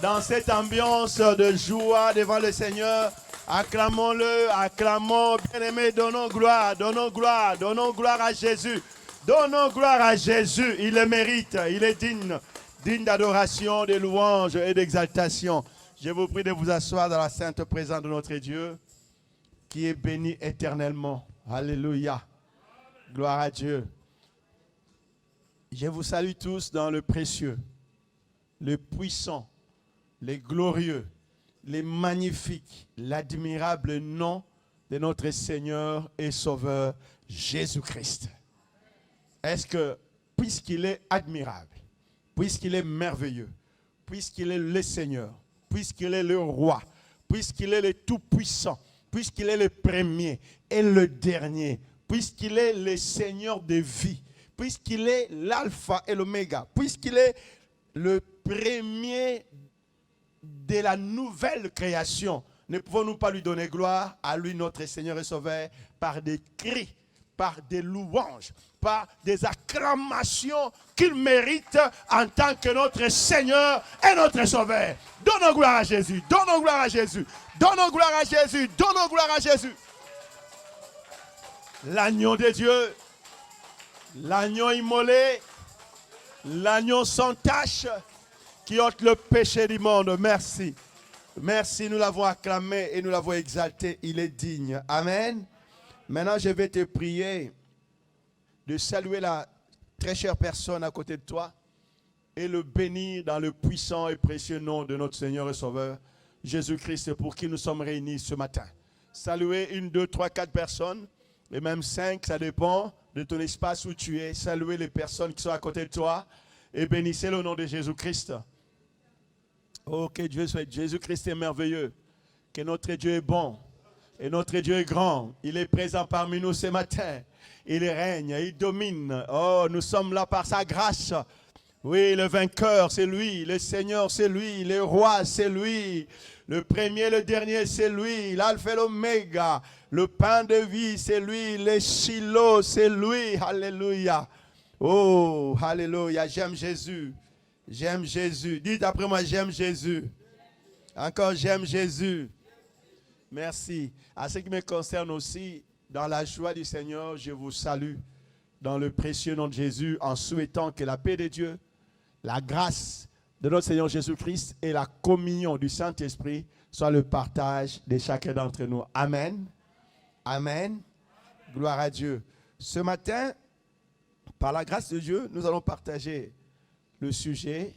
Dans cette ambiance de joie devant le Seigneur, acclamons-le, acclamons, bien-aimés, donnons gloire à Jésus. Donnons gloire à Jésus, il le mérite, il est digne d'adoration, de louange et d'exaltation. Je vous prie de vous asseoir dans la sainte présence de notre Dieu, qui est béni éternellement. Alléluia. Gloire à Dieu. Je vous salue tous dans le précieux, le puissant, le glorieux, le magnifique, l'admirable nom de notre Seigneur et Sauveur Jésus-Christ. Est-ce que, puisqu'il est admirable, puisqu'il est merveilleux, puisqu'il est le Seigneur, puisqu'il est le roi, puisqu'il est le tout-puissant, puisqu'il est le premier et le dernier, puisqu'il est le Seigneur de vie, puisqu'il est l'alpha et l'oméga, puisqu'il est le premier de la nouvelle création, ne pouvons-nous pas lui donner gloire à lui, notre Seigneur et Sauveur, par des cris, par des louanges, par des acclamations qu'il mérite en tant que notre Seigneur et notre Sauveur. Donnons gloire à Jésus, donnons gloire à Jésus, donnons gloire à Jésus, donnons gloire à Jésus. L'agneau de Dieu, l'agneau immolé, l'agneau sans tache qui ôte le péché du monde. Merci. Merci, nous l'avons acclamé et nous l'avons exalté. Il est digne. Amen. Maintenant, je vais te prier de saluer la très chère personne à côté de toi et le bénir dans le puissant et précieux nom de notre Seigneur et Sauveur, Jésus-Christ, pour qui nous sommes réunis ce matin. Saluer 1, 2, 3, 4 personnes, et même 5, ça dépend de ton espace où tu es. Saluer les personnes qui sont à côté de toi et bénissez le nom de Jésus-Christ. Oh, que Dieu soit. Jésus-Christ est merveilleux, que notre Dieu est bon. Et notre Dieu est grand, il est présent parmi nous ce matin. Il règne, il domine. Oh, nous sommes là par sa grâce. Oui, le vainqueur, c'est lui. Le Seigneur, c'est lui. Le roi, c'est lui. Le premier, le dernier, c'est lui. L'alpha et l'oméga. Le pain de vie, c'est lui. Le Shiloh, c'est lui. Alléluia. Oh, alléluia. J'aime Jésus. J'aime Jésus. Dites après moi, j'aime Jésus. Encore, j'aime Jésus. Merci. À ce qui me concerne aussi, dans la joie du Seigneur, je vous salue dans le précieux nom de Jésus en souhaitant que la paix de Dieu, la grâce de notre Seigneur Jésus-Christ et la communion du Saint-Esprit soient le partage de chacun d'entre nous. Amen. Amen. Gloire à Dieu. Ce matin, par la grâce de Dieu, nous allons partager le sujet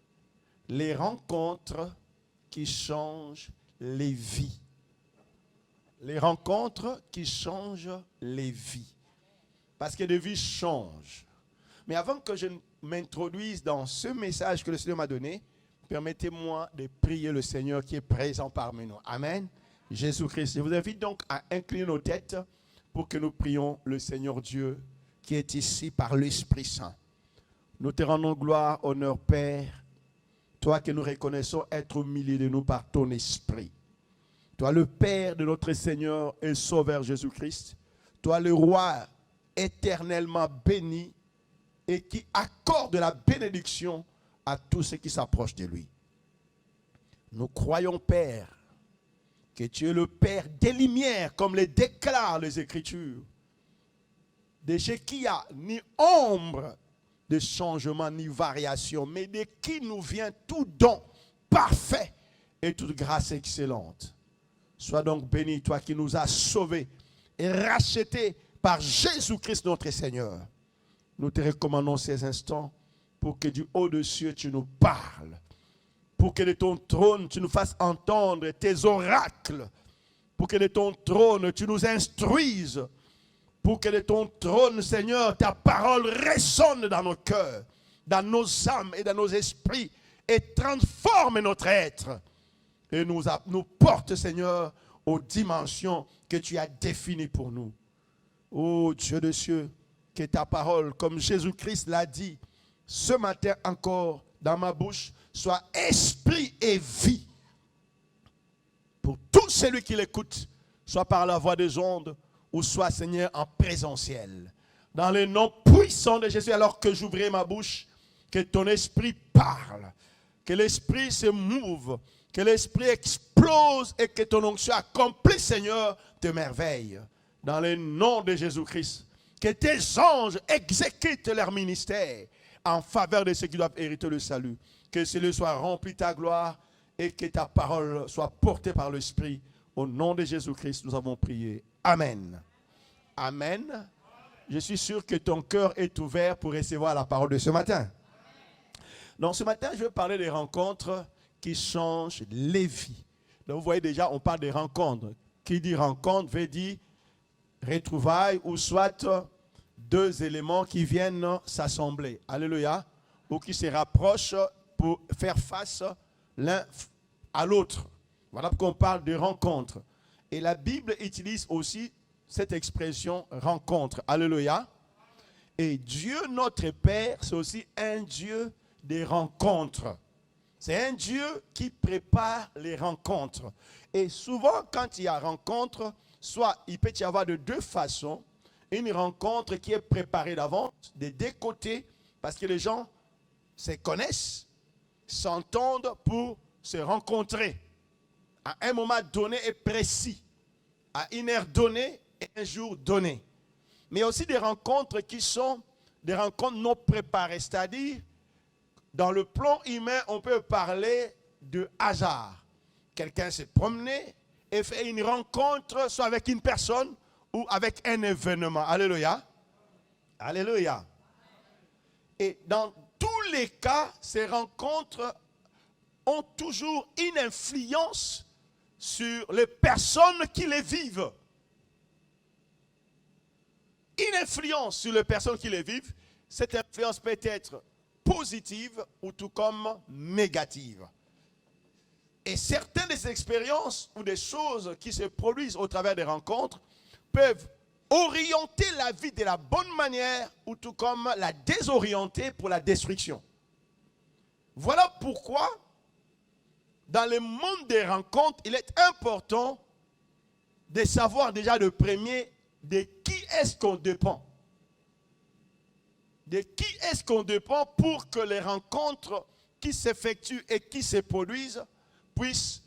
« Les rencontres qui changent les vies ». Les rencontres qui changent les vies. Parce que les vies changent. Mais avant que je m'introduise dans ce message que le Seigneur m'a donné, permettez-moi de prier le Seigneur qui est présent parmi nous. Amen. Jésus-Christ. Je vous invite donc à incliner nos têtes pour que nous prions le Seigneur Dieu qui est ici par l'Esprit Saint. Nous te rendons gloire, honneur, Père, toi que nous reconnaissons être au milieu de nous par ton Esprit. Toi le Père de notre Seigneur et Sauveur Jésus-Christ, toi le Roi éternellement béni et qui accorde la bénédiction à tous ceux qui s'approchent de lui. Nous croyons, Père, que tu es le Père des lumières, comme le déclarent les Écritures, de ce qui a ni ombre de changement ni variation, mais de qui nous vient tout don parfait et toute grâce excellente. Sois donc béni, toi qui nous as sauvés et rachetés par Jésus-Christ notre Seigneur. Nous te recommandons ces instants pour que du haut des cieux tu nous parles, pour que de ton trône tu nous fasses entendre tes oracles, pour que de ton trône tu nous instruises, pour que de ton trône, Seigneur, ta parole résonne dans nos cœurs, dans nos âmes et dans nos esprits et transforme notre être. Et nous porte, Seigneur, aux dimensions que tu as définies pour nous. Ô Dieu de cieux, que ta parole, comme Jésus-Christ l'a dit, ce matin encore, dans ma bouche, soit esprit et vie. Pour tout celui qui l'écoute, soit par la voix des ondes, ou soit, Seigneur, en présentiel. Dans le nom puissant de Jésus, alors que j'ouvrirai ma bouche, que ton esprit parle. que l'Esprit se mouve, que l'Esprit explose et que ton onction accomplisse, Seigneur, de merveilles. Dans le nom de Jésus-Christ, que tes anges exécutent leur ministère en faveur de ceux qui doivent hériter le salut. Que ce lieu soit rempli de ta gloire et que ta parole soit portée par l'Esprit. Au nom de Jésus-Christ, nous avons prié. Amen. Amen. Je suis sûr que ton cœur est ouvert pour recevoir la parole de ce matin. Donc ce matin, je vais parler des rencontres qui changent les vies. Donc vous voyez déjà, on parle des rencontres. Qui dit rencontre veut dire retrouvailles ou soit deux éléments qui viennent s'assembler. Alléluia. Ou qui se rapprochent pour faire face l'un à l'autre. Voilà pourquoi on parle de rencontre. Et la Bible utilise aussi cette expression rencontre. Alléluia. Et Dieu notre Père, c'est aussi un Dieu des rencontres. C'est un Dieu qui prépare les rencontres. Et souvent, quand il y a rencontre, soit il peut y avoir de deux façons. Une rencontre qui est préparée d'avance, des deux côtés, parce que les gens se connaissent, s'entendent pour se rencontrer à un moment donné et précis, à une heure donnée et un jour donné. Mais aussi des rencontres qui sont des rencontres non préparées, c'est-à-dire dans le plan humain, on peut parler de hasard. Quelqu'un s'est promené et fait une rencontre, soit avec une personne ou avec un événement. Alléluia. Alléluia. Et dans tous les cas, ces rencontres ont toujours une influence sur les personnes qui les vivent. Une influence sur les personnes qui les vivent. Cette influence peut être positive ou tout comme négative. Et certaines des expériences ou des choses qui se produisent au travers des rencontres peuvent orienter la vie de la bonne manière ou tout comme la désorienter pour la destruction. Voilà pourquoi dans le monde des rencontres, il est important de savoir déjà le premier de qui est-ce qu'on dépend. De qui est-ce qu'on dépend pour que les rencontres qui s'effectuent et qui se produisent puissent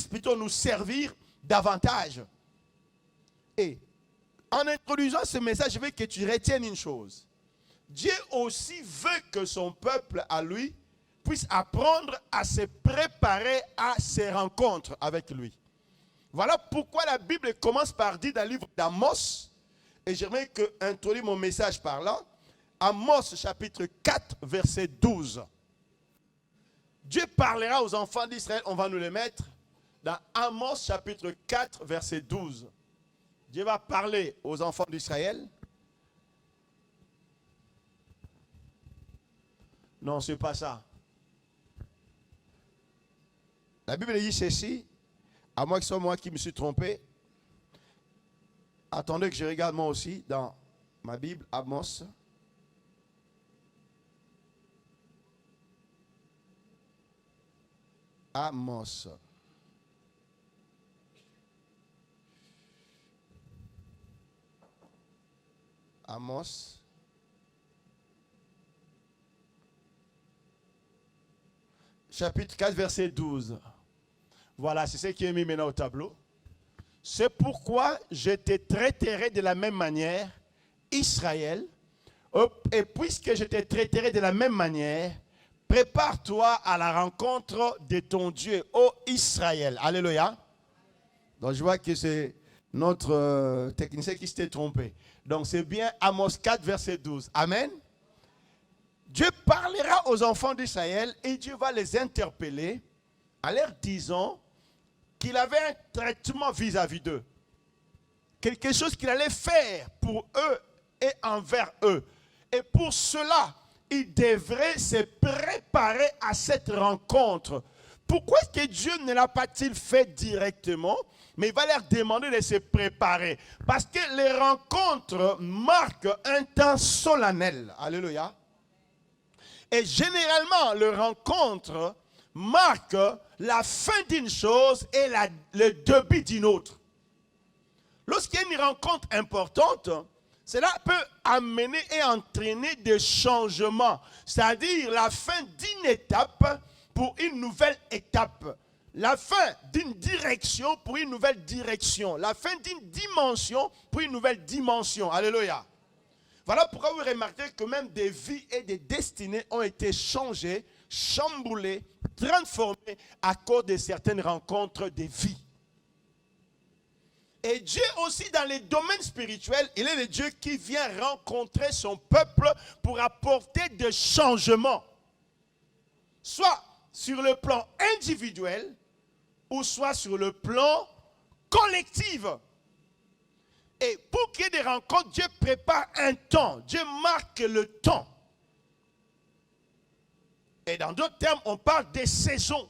plutôt nous servir davantage. Et en introduisant ce message, je veux que tu retiennes une chose. Dieu aussi veut que son peuple à lui puisse apprendre à se préparer à ces rencontres avec lui. Voilà pourquoi la Bible commence par dire dans le livre d'Amos, et j'aimerais introduire mon message par là, Amos chapitre 4, verset 12. Dieu parlera aux enfants d'Israël, on va nous les mettre dans Amos chapitre 4, verset 12. Dieu va parler aux enfants d'Israël. Non, ce n'est pas ça. La Bible dit ceci, à moins que ce soit moi qui me suis trompé. Attendez que je regarde moi aussi dans ma Bible, Amos. Amos. Amos. Chapitre 4, verset 12. Voilà, c'est ce qui est mis maintenant au tableau. C'est pourquoi je te traiterai de la même manière, Israël, et puisque je te traiterai de la même manière, prépare-toi à la rencontre de ton Dieu, ô Israël. Alléluia. Donc je vois que c'est notre technicien qui s'était trompé. Donc c'est bien Amos 4, verset 12. Amen. Dieu parlera aux enfants d'Israël et Dieu va les interpeller en leur disant qu'il avait un traitement vis-à-vis d'eux. Quelque chose qu'il allait faire pour eux et envers eux. Et pour cela, il devrait se préparer à cette rencontre. Pourquoi est-ce que Dieu ne l'a pas-il fait directement, mais il va leur demander de se préparer? Parce que les rencontres marquent un temps solennel. Alléluia. Et généralement, les rencontres marquent la fin d'une chose et le début d'une autre. Lorsqu'il y a une rencontre importante, Cela peut amener et entraîner des changements, c'est-à-dire la fin d'une étape pour une nouvelle étape, la fin d'une direction pour une nouvelle direction, la fin d'une dimension pour une nouvelle dimension. Alléluia. Voilà pourquoi vous remarquez que même des vies et des destinées ont été changées, chamboulées, transformées à cause de certaines rencontres des vies. Et Dieu aussi, dans les domaines spirituels, il est le Dieu qui vient rencontrer son peuple pour apporter des changements. Soit sur le plan individuel, ou soit sur le plan collectif. Et pour qu'il y ait des rencontres, Dieu prépare un temps. Dieu marque le temps. Et dans d'autres termes, on parle des saisons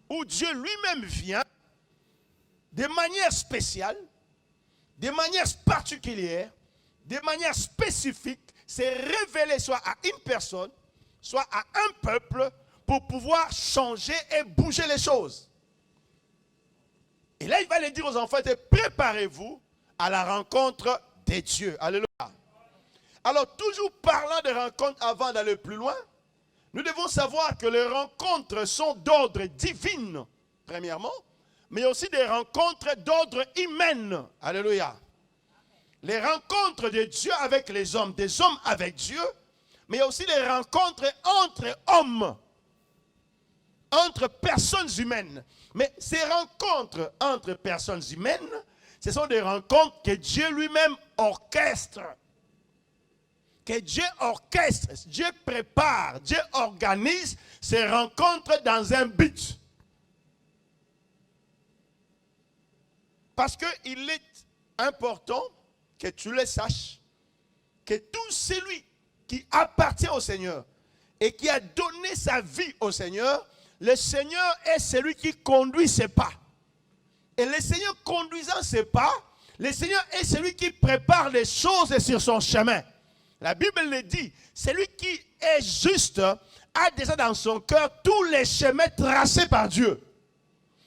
où Dieu lui-même vient de manière spéciale, de manière particulière, de manière spécifique, c'est révélé soit à une personne, soit à un peuple pour pouvoir changer et bouger les choses. Et là, il va le dire aux enfants, préparez-vous à la rencontre des dieux. Alléluia. Alors, toujours parlant de rencontres avant d'aller plus loin, nous devons savoir que les rencontres sont d'ordre divin, premièrement, mais aussi des rencontres d'ordre humain. Alléluia. Les rencontres de Dieu avec les hommes, des hommes avec Dieu, mais aussi les rencontres entre hommes, entre personnes humaines. Mais ces rencontres entre personnes humaines, ce sont des rencontres que Dieu lui-même orchestre. Que Dieu orchestre, Dieu prépare, Dieu organise ces rencontres dans un but. Parce qu'il est important que tu le saches, que tout celui qui appartient au Seigneur et qui a donné sa vie au Seigneur, le Seigneur est celui qui conduit ses pas. Et le Seigneur conduisant ses pas, le Seigneur est celui qui prépare les choses sur son chemin. La Bible le dit, celui qui est juste a déjà dans son cœur tous les chemins tracés par Dieu.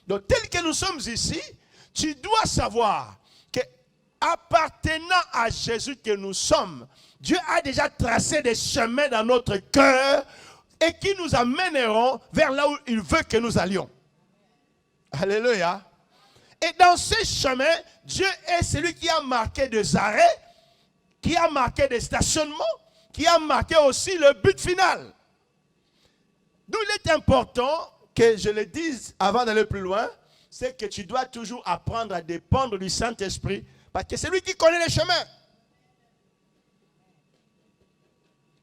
Donc tel que nous sommes ici, tu dois savoir que appartenant à Jésus que nous sommes, Dieu a déjà tracé des chemins dans notre cœur et qui nous amèneront vers là où il veut que nous allions. Alléluia. Et dans ces chemins, Dieu est celui qui a marqué des arrêts, qui a marqué des stationnements, qui a marqué aussi le but final. D'où il est important que je le dise avant d'aller plus loin, c'est que tu dois toujours apprendre à dépendre du Saint-Esprit, parce que c'est lui qui connaît les chemins.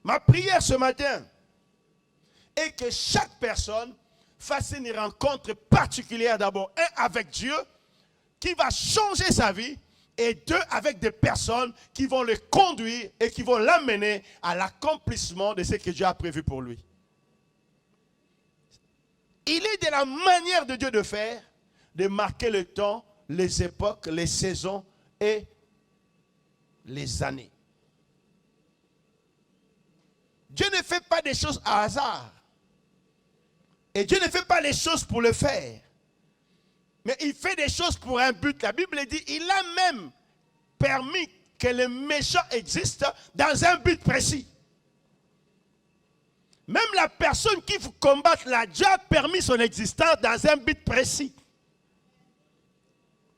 Ma prière ce matin est que chaque personne fasse une rencontre particulière d'abord, un avec Dieu, qui va changer sa vie, et deux avec des personnes qui vont le conduire et qui vont l'amener à l'accomplissement de ce que Dieu a prévu pour lui. Il est de la manière de Dieu de faire, de marquer le temps, les époques, les saisons et les années. Dieu ne fait pas des choses à hasard. Et Dieu ne fait pas les choses pour le faire. Mais il fait des choses pour un but. La Bible dit, il a même permis que les méchants existent dans un but précis. Même la personne qui vous combat là, Dieu a permis son existence dans un but précis.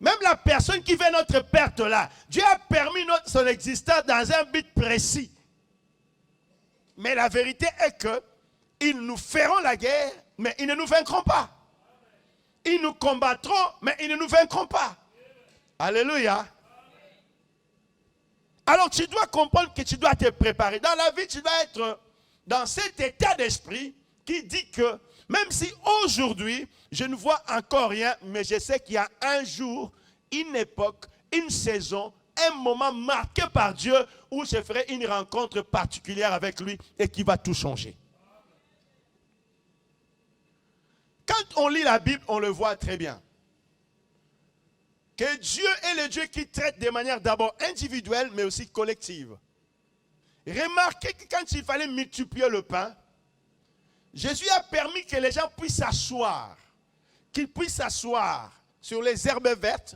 Même la personne qui fait notre perte là, Dieu a permis son existence dans un but précis. Mais la vérité est que ils nous feront la guerre, mais ils ne nous vaincront pas. Ils nous combattront, mais ils ne nous vaincront pas. Alléluia. Alors tu dois comprendre que tu dois te préparer. Dans la vie, tu dois être dans cet état d'esprit qui dit que même si aujourd'hui, je ne vois encore rien, mais je sais qu'il y a un jour, une époque, une saison, un moment marqué par Dieu où je ferai une rencontre particulière avec lui et qui va tout changer. Quand on lit la Bible, on le voit très bien. Que Dieu est le Dieu qui traite de manière d'abord individuelle, mais aussi collective. Remarquez que quand il fallait multiplier le pain, Jésus a permis que les gens puissent s'asseoir, qu'ils puissent s'asseoir sur les herbes vertes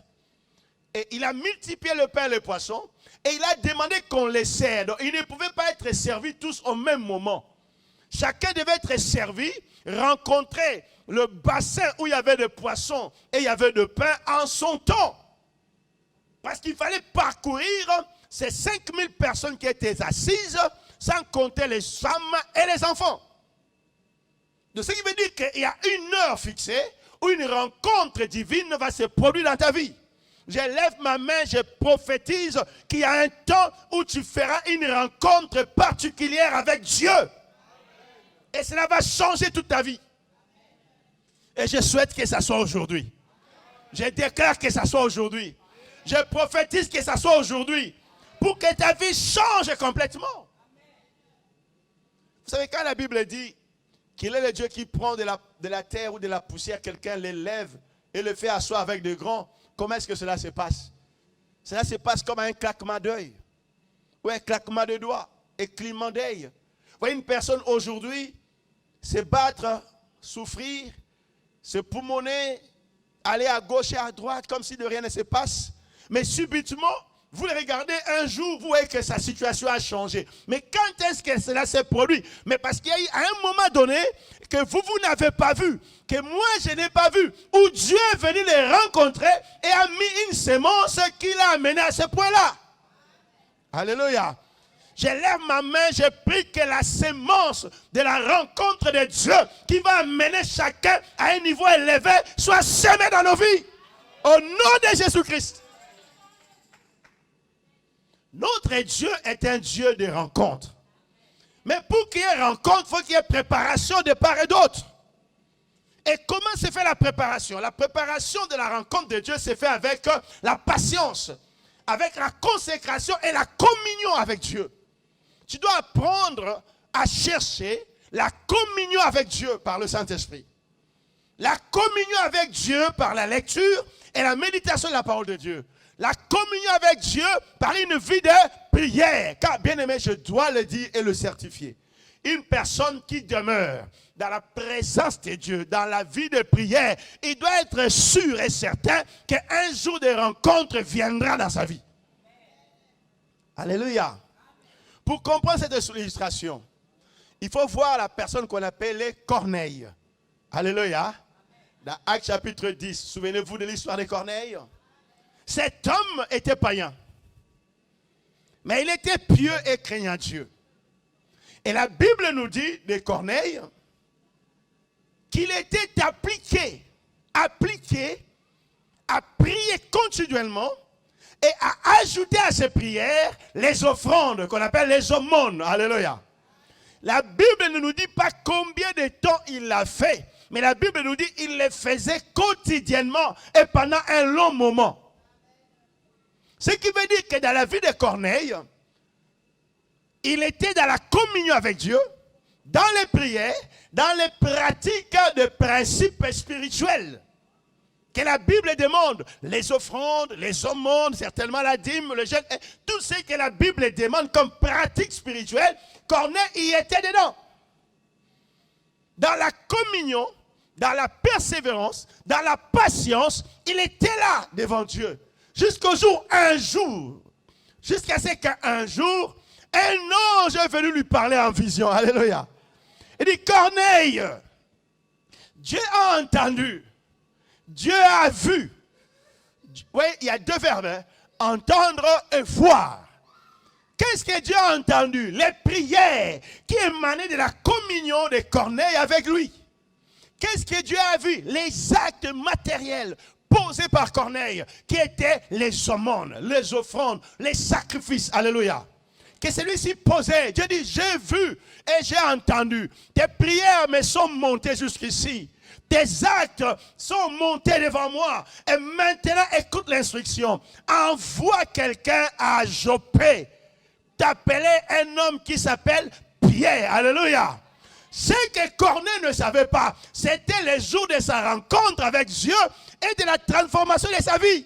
Et il a multiplié le pain et le poisson. Et il a demandé qu'on les sert. Donc, ils ne pouvaient pas être servis tous au même moment. Chacun devait être servi, rencontrer le bassin où il y avait des poissons et il y avait de pain en son temps. Parce qu'il fallait parcourir ces 5000 personnes qui étaient assises, sans compter les femmes et les enfants. De ce qui veut dire qu'il y a une heure fixée où une rencontre divine va se produire dans ta vie. Je lève ma main, je prophétise qu'il y a un temps où tu feras une rencontre particulière avec Dieu. Et cela va changer toute ta vie. Et je souhaite que ça soit aujourd'hui. Je déclare que ça soit aujourd'hui. Je prophétise que ça soit aujourd'hui. Pour que ta vie change complètement. Vous savez, quand la Bible dit qu'il est le Dieu qui prend de la terre ou de la poussière, quelqu'un l'élève et le fait asseoir avec de grands, comment est-ce que cela se passe? Cela se passe comme un claquement d'œil, ou un claquement de doigts, un clignement d'œil. Vous voyez une personne aujourd'hui se battre, souffrir, se poumonner, aller à gauche et à droite comme si de rien ne se passe. Mais subitement, vous le regardez un jour, vous voyez que sa situation a changé. Mais quand est-ce que cela s'est produit? Mais parce qu'il y a eu à un moment donné que vous n'avez pas vu, que moi je n'ai pas vu, où Dieu est venu les rencontrer et a mis une sémence qui l'a amené à ce point-là. Alléluia. Je lève ma main, je prie que la sémence de la rencontre de Dieu qui va amener chacun à un niveau élevé soit semée dans nos vies. Au nom de Jésus-Christ. Notre Dieu est un Dieu de rencontre. Mais pour qu'il y ait rencontre, il faut qu'il y ait préparation de part et d'autre. Et comment se fait la préparation? La préparation de la rencontre de Dieu se fait avec la patience, avec la consécration et la communion avec Dieu. Tu dois apprendre à chercher la communion avec Dieu par le Saint-Esprit. La communion avec Dieu par la lecture et la méditation de la parole de Dieu. La communion avec Dieu par une vie de prière. Car, bien aimé, je dois le dire et le certifier. Une personne qui demeure dans la présence de Dieu, dans la vie de prière, il doit être sûr et certain qu'un jour de rencontre viendra dans sa vie. Alléluia. Pour comprendre cette illustration, il faut voir la personne qu'on appelle Corneille. Alléluia. Dans Actes chapitre 10, souvenez-vous de l'histoire de Corneille? Cet homme était païen. Mais il était pieux et craignant Dieu. Et la Bible nous dit de Corneille qu'il était appliqué à prier continuellement et à ajouter à ses prières les offrandes qu'on appelle les aumônes. Alléluia. La Bible ne nous dit pas combien de temps il l'a fait, mais la Bible nous dit qu'il le faisait quotidiennement et pendant un long moment. Ce qui veut dire que dans la vie de Corneille, il était dans la communion avec Dieu, dans les prières, dans les pratiques de principes spirituels que la Bible demande. Les offrandes, les aumônes, certainement la dîme, le jeûne, tout ce que la Bible demande comme pratique spirituelle, Corneille y était dedans. Dans la communion, dans la persévérance, dans la patience, il était là devant Dieu. Jusqu'au jour, jusqu'à ce qu'un jour, un ange est venu lui parler en vision. Alléluia. Il dit, Corneille, Dieu a entendu, Dieu a vu. Oui, il y a deux verbes, hein? Entendre et voir. Qu'est-ce que Dieu a entendu? Les prières qui émanaient de la communion de Corneille avec lui. Qu'est-ce que Dieu a vu? Les actes matériels posés par Corneille, qui étaient les aumônes, les offrandes, les sacrifices. Alléluia. Que celui-ci posait. Dieu dit, j'ai vu et j'ai entendu. Tes prières me sont montées jusqu'ici. Tes actes sont montés devant moi. Et maintenant, écoute l'instruction. Envoie quelqu'un à Joppé. T'appeler un homme qui s'appelle Pierre. Alléluia. Ce que Corneille ne savait pas, c'était les jours de sa rencontre avec Dieu et de la transformation de sa vie.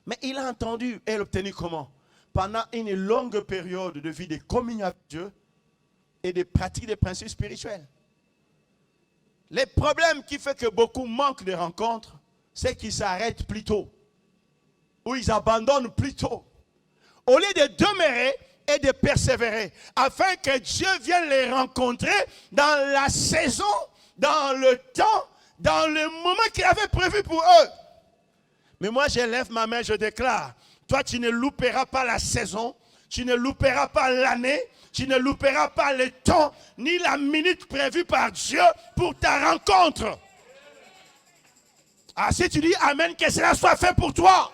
Mais il a entendu et l'obtenu comment? Pendant une longue période de vie de communion avec Dieu et de pratique des principes spirituels. Le problème qui fait que beaucoup manquent de rencontres, c'est qu'ils s'arrêtent plus tôt. où ils abandonnent plutôt. Au lieu de demeurer et de persévérer, afin que Dieu vienne les rencontrer dans la saison, dans le temps, dans le moment qu'il avait prévu pour eux. Mais moi, je lève ma main, je déclare, toi, tu ne louperas pas la saison, tu ne louperas pas l'année, tu ne louperas pas le temps, ni la minute prévue par Dieu pour ta rencontre. Ah, si tu dis Amen, que cela soit fait pour toi.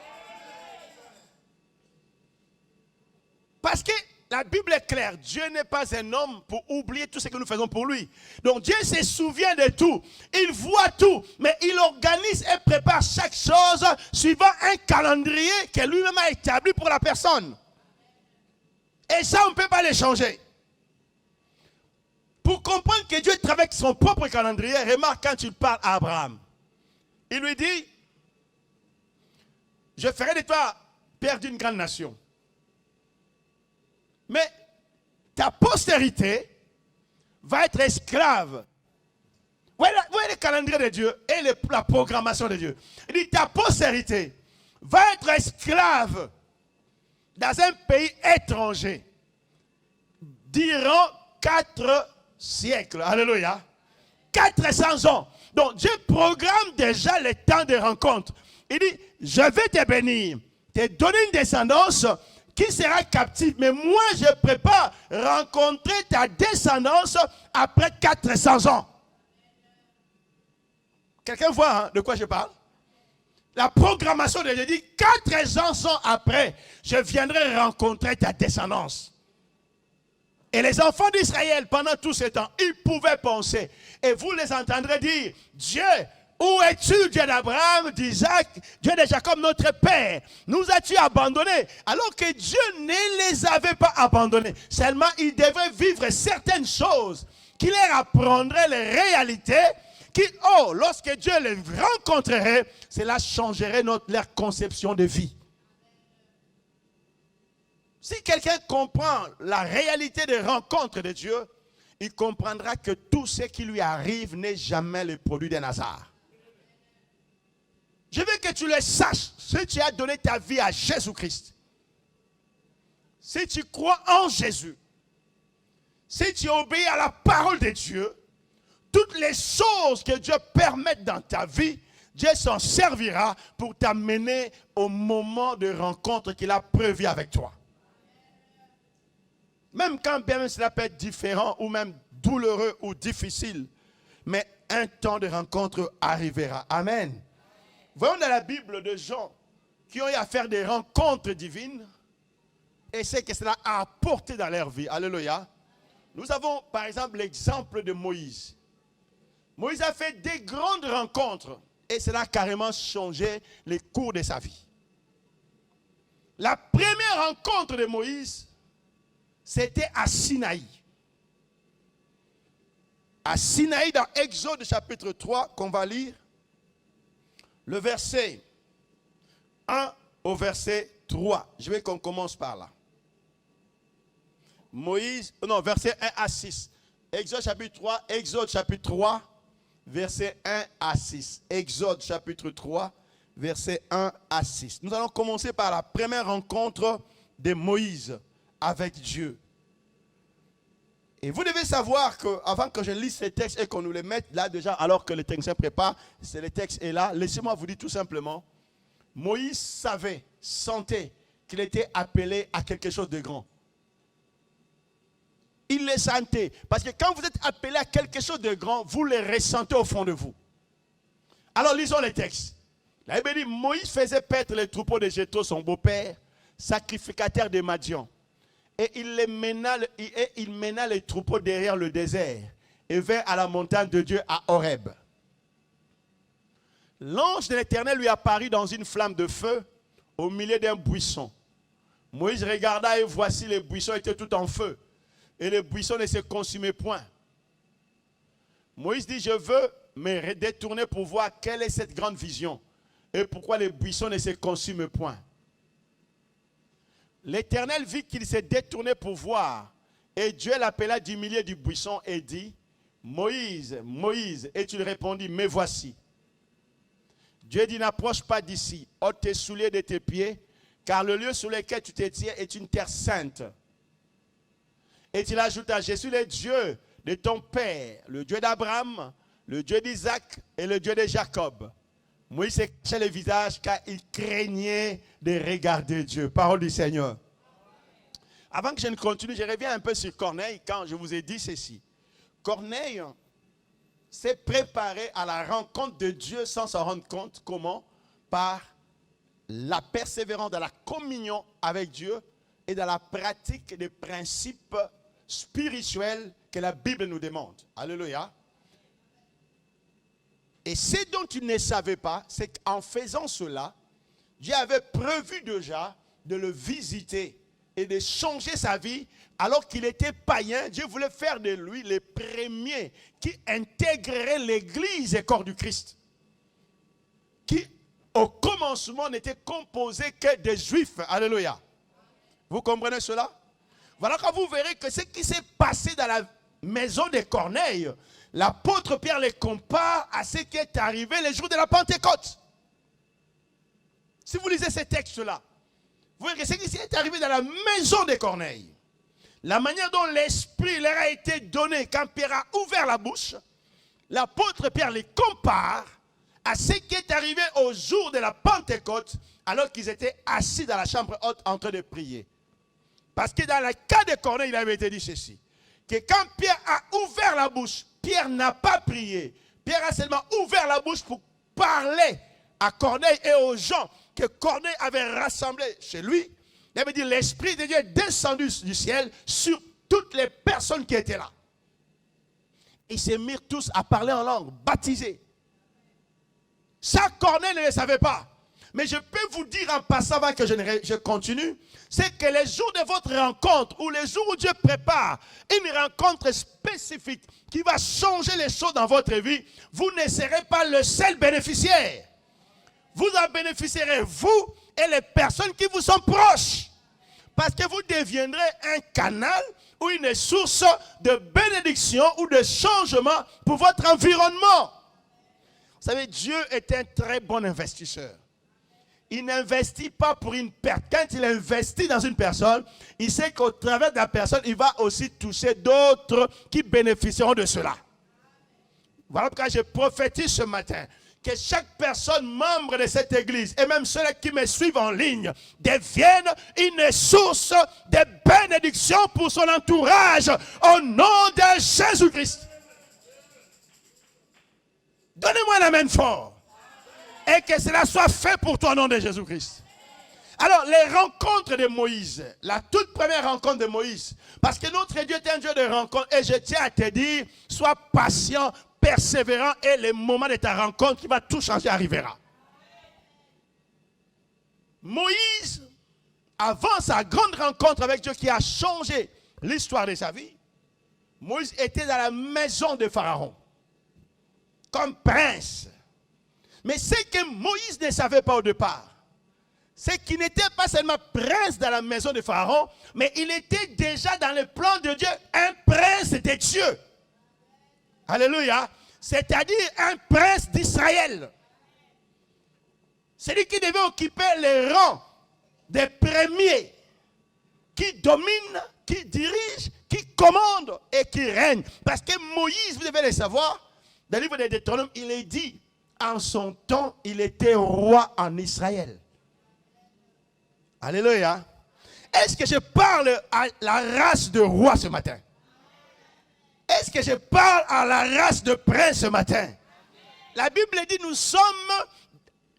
Parce que la Bible est claire, Dieu n'est pas un homme pour oublier tout ce que nous faisons pour lui. Donc Dieu se souvient de tout, il voit tout, mais il organise et prépare chaque chose suivant un calendrier que lui-même a établi pour la personne. Et ça, on ne peut pas le changer. Pour comprendre que Dieu travaille avec son propre calendrier, remarque quand il parle à Abraham. Il lui dit, je ferai de toi père d'une grande nation. Mais ta postérité va être esclave. Voyez le calendrier de Dieu et la programmation de Dieu. Il dit, ta postérité va être esclave dans un pays étranger durant 4 siècles. Alléluia. 400 ans. Donc Dieu programme déjà le temps de rencontre. Il dit, je vais te bénir, te donner une descendance qui sera captive. Mais moi, je prépare rencontrer ta descendance après 400 ans. Quelqu'un voit de quoi je parle? La programmation de Dieu dit 400 ans après, je viendrai rencontrer ta descendance. Et les enfants d'Israël, pendant tout ce temps, ils pouvaient penser. Et vous les entendrez dire, Dieu, où es-tu, Dieu d'Abraham, d'Isaac, Dieu de Jacob, notre Père? Nous as-tu abandonnés? Alors que Dieu ne les avait pas abandonnés. Seulement, ils devaient vivre certaines choses qui leur apprendraient les réalités qui, lorsque Dieu les rencontrerait, cela changerait leur conception de vie. Si quelqu'un comprend la réalité des rencontres de Dieu, il comprendra que tout ce qui lui arrive n'est jamais le produit d'un hasard. Je veux que tu le saches, si tu as donné ta vie à Jésus-Christ, si tu crois en Jésus, si tu obéis à la parole de Dieu, toutes les choses que Dieu permet dans ta vie, Dieu s'en servira pour t'amener au moment de rencontre qu'il a prévu avec toi. Même quand bien cela peut être différent ou même douloureux ou difficile, mais un temps de rencontre arrivera. Amen. Voyons dans la Bible de gens qui ont eu à faire des rencontres divines et ce que cela a apporté dans leur vie. Alléluia. Nous avons par exemple l'exemple de Moïse. Moïse a fait des grandes rencontres et cela a carrément changé le cours de sa vie. La première rencontre de Moïse, c'était à Sinaï. À Sinaï, dans Exode chapitre 3, qu'on va lire, le verset 1 au verset 3. Je veux qu'on commence par là. Verset 1 à 6. Exode chapitre 3, verset 1 à 6. Exode chapitre 3, verset 1 à 6. Nous allons commencer par la première rencontre de Moïse avec Dieu. Et vous devez savoir qu'avant que je lise ces textes et qu'on nous les mette là déjà, alors que le texte se prépare, le texte est là, laissez-moi vous dire tout simplement, Moïse sentait qu'il était appelé à quelque chose de grand. Il le sentait. Parce que quand vous êtes appelé à quelque chose de grand, vous le ressentez au fond de vous. Alors lisons les textes. La Bible dit, Moïse faisait paître les troupeaux de Jéthro, son beau-père, sacrificateur de Madian. Et il mena les troupeaux derrière le désert et vint à la montagne de Dieu à Horeb. L'ange de l'Éternel lui apparut dans une flamme de feu au milieu d'un buisson. Moïse regarda et voici les buissons étaient tout en feu et les buissons ne se consumaient point. Moïse dit, je veux me détourner pour voir quelle est cette grande vision et pourquoi les buissons ne se consument point. L'Éternel vit qu'il s'est détourné pour voir. Et Dieu l'appela du milieu du buisson et dit, Moïse, Moïse. Et tu lui répondis, me voici. Dieu dit, n'approche pas d'ici, ôte tes souliers de tes pieds, car le lieu sur lequel tu te tiens est une terre sainte. Et il ajouta, je suis le Dieu de ton père, le Dieu d'Abraham, le Dieu d'Isaac et le Dieu de Jacob. Moïse s'est caché le visage car il craignait de regarder Dieu. Parole du Seigneur. Avant que je ne continue, je reviens un peu sur Corneille quand je vous ai dit ceci. Corneille s'est préparé à la rencontre de Dieu sans s'en rendre compte. Comment? Par la persévérance dans la communion avec Dieu et dans la pratique des principes spirituels que la Bible nous demande. Alléluia. Et ce dont il ne savait pas, c'est qu'en faisant cela, Dieu avait prévu déjà de le visiter et de changer sa vie. Alors qu'il était païen, Dieu voulait faire de lui le premier qui intégrerait l'Église et corps du Christ. Qui, au commencement, n'était composé que des Juifs. Alléluia. Vous comprenez cela? Voilà quand vous verrez que ce qui s'est passé dans la maison de Corneille, l'apôtre Pierre les compare à ce qui est arrivé les jours de la Pentecôte. Si vous lisez ces textes-là, vous verrez que ce qui est arrivé dans la maison de Corneille, la manière dont l'Esprit leur a été donné quand Pierre a ouvert la bouche, l'apôtre Pierre les compare à ce qui est arrivé au jour de la Pentecôte, alors qu'ils étaient assis dans la chambre haute en train de prier. Parce que dans le cas de Corneille, il avait été dit ceci, que quand Pierre a ouvert la bouche, Pierre n'a pas prié. Pierre a seulement ouvert la bouche pour parler à Corneille et aux gens que Corneille avait rassemblés chez lui. Il avait dit, l'Esprit de Dieu est descendu du ciel sur toutes les personnes qui étaient là. Ils se mirent tous à parler en langue, baptisés. Ça, Corneille ne le savait pas. Mais je peux vous dire en passant avant que je continue, c'est que les jours de votre rencontre ou les jours où Dieu prépare une rencontre spécifique qui va changer les choses dans votre vie, vous ne serez pas le seul bénéficiaire. Vous en bénéficierez, vous et les personnes qui vous sont proches. Parce que vous deviendrez un canal ou une source de bénédiction ou de changement pour votre environnement. Vous savez, Dieu est un très bon investisseur. Il n'investit pas pour une perte. Quand il investit dans une personne, il sait qu'au travers de la personne, il va aussi toucher d'autres qui bénéficieront de cela. Voilà pourquoi je prophétise ce matin que chaque personne membre de cette église, et même ceux qui me suivent en ligne, deviennent une source de bénédiction pour son entourage au nom de Jésus-Christ. Donnez-moi un amen fort. Et que cela soit fait pour toi au nom de Jésus-Christ. Alors, les rencontres de Moïse, la toute première rencontre de Moïse, parce que notre Dieu est un Dieu de rencontre, et je tiens à te dire, sois patient, persévérant, et le moment de ta rencontre qui va tout changer arrivera. Moïse, avant sa grande rencontre avec Dieu qui a changé l'histoire de sa vie, Moïse était dans la maison de Pharaon, comme prince. Mais ce que Moïse ne savait pas au départ, c'est qu'il n'était pas seulement prince dans la maison de Pharaon, mais il était déjà dans le plan de Dieu, un prince de Dieu. Alléluia. C'est-à-dire un prince d'Israël. Celui qui devait occuper les rangs des premiers, qui domine, qui dirige, qui commande et qui règne. Parce que Moïse, vous devez le savoir, dans le livre des Deutéronomes, il est dit, en son temps, il était roi en Israël. Alléluia. Est-ce que je parle à la race de roi ce matin? Est-ce que je parle à la race de prince ce matin? La Bible dit, nous sommes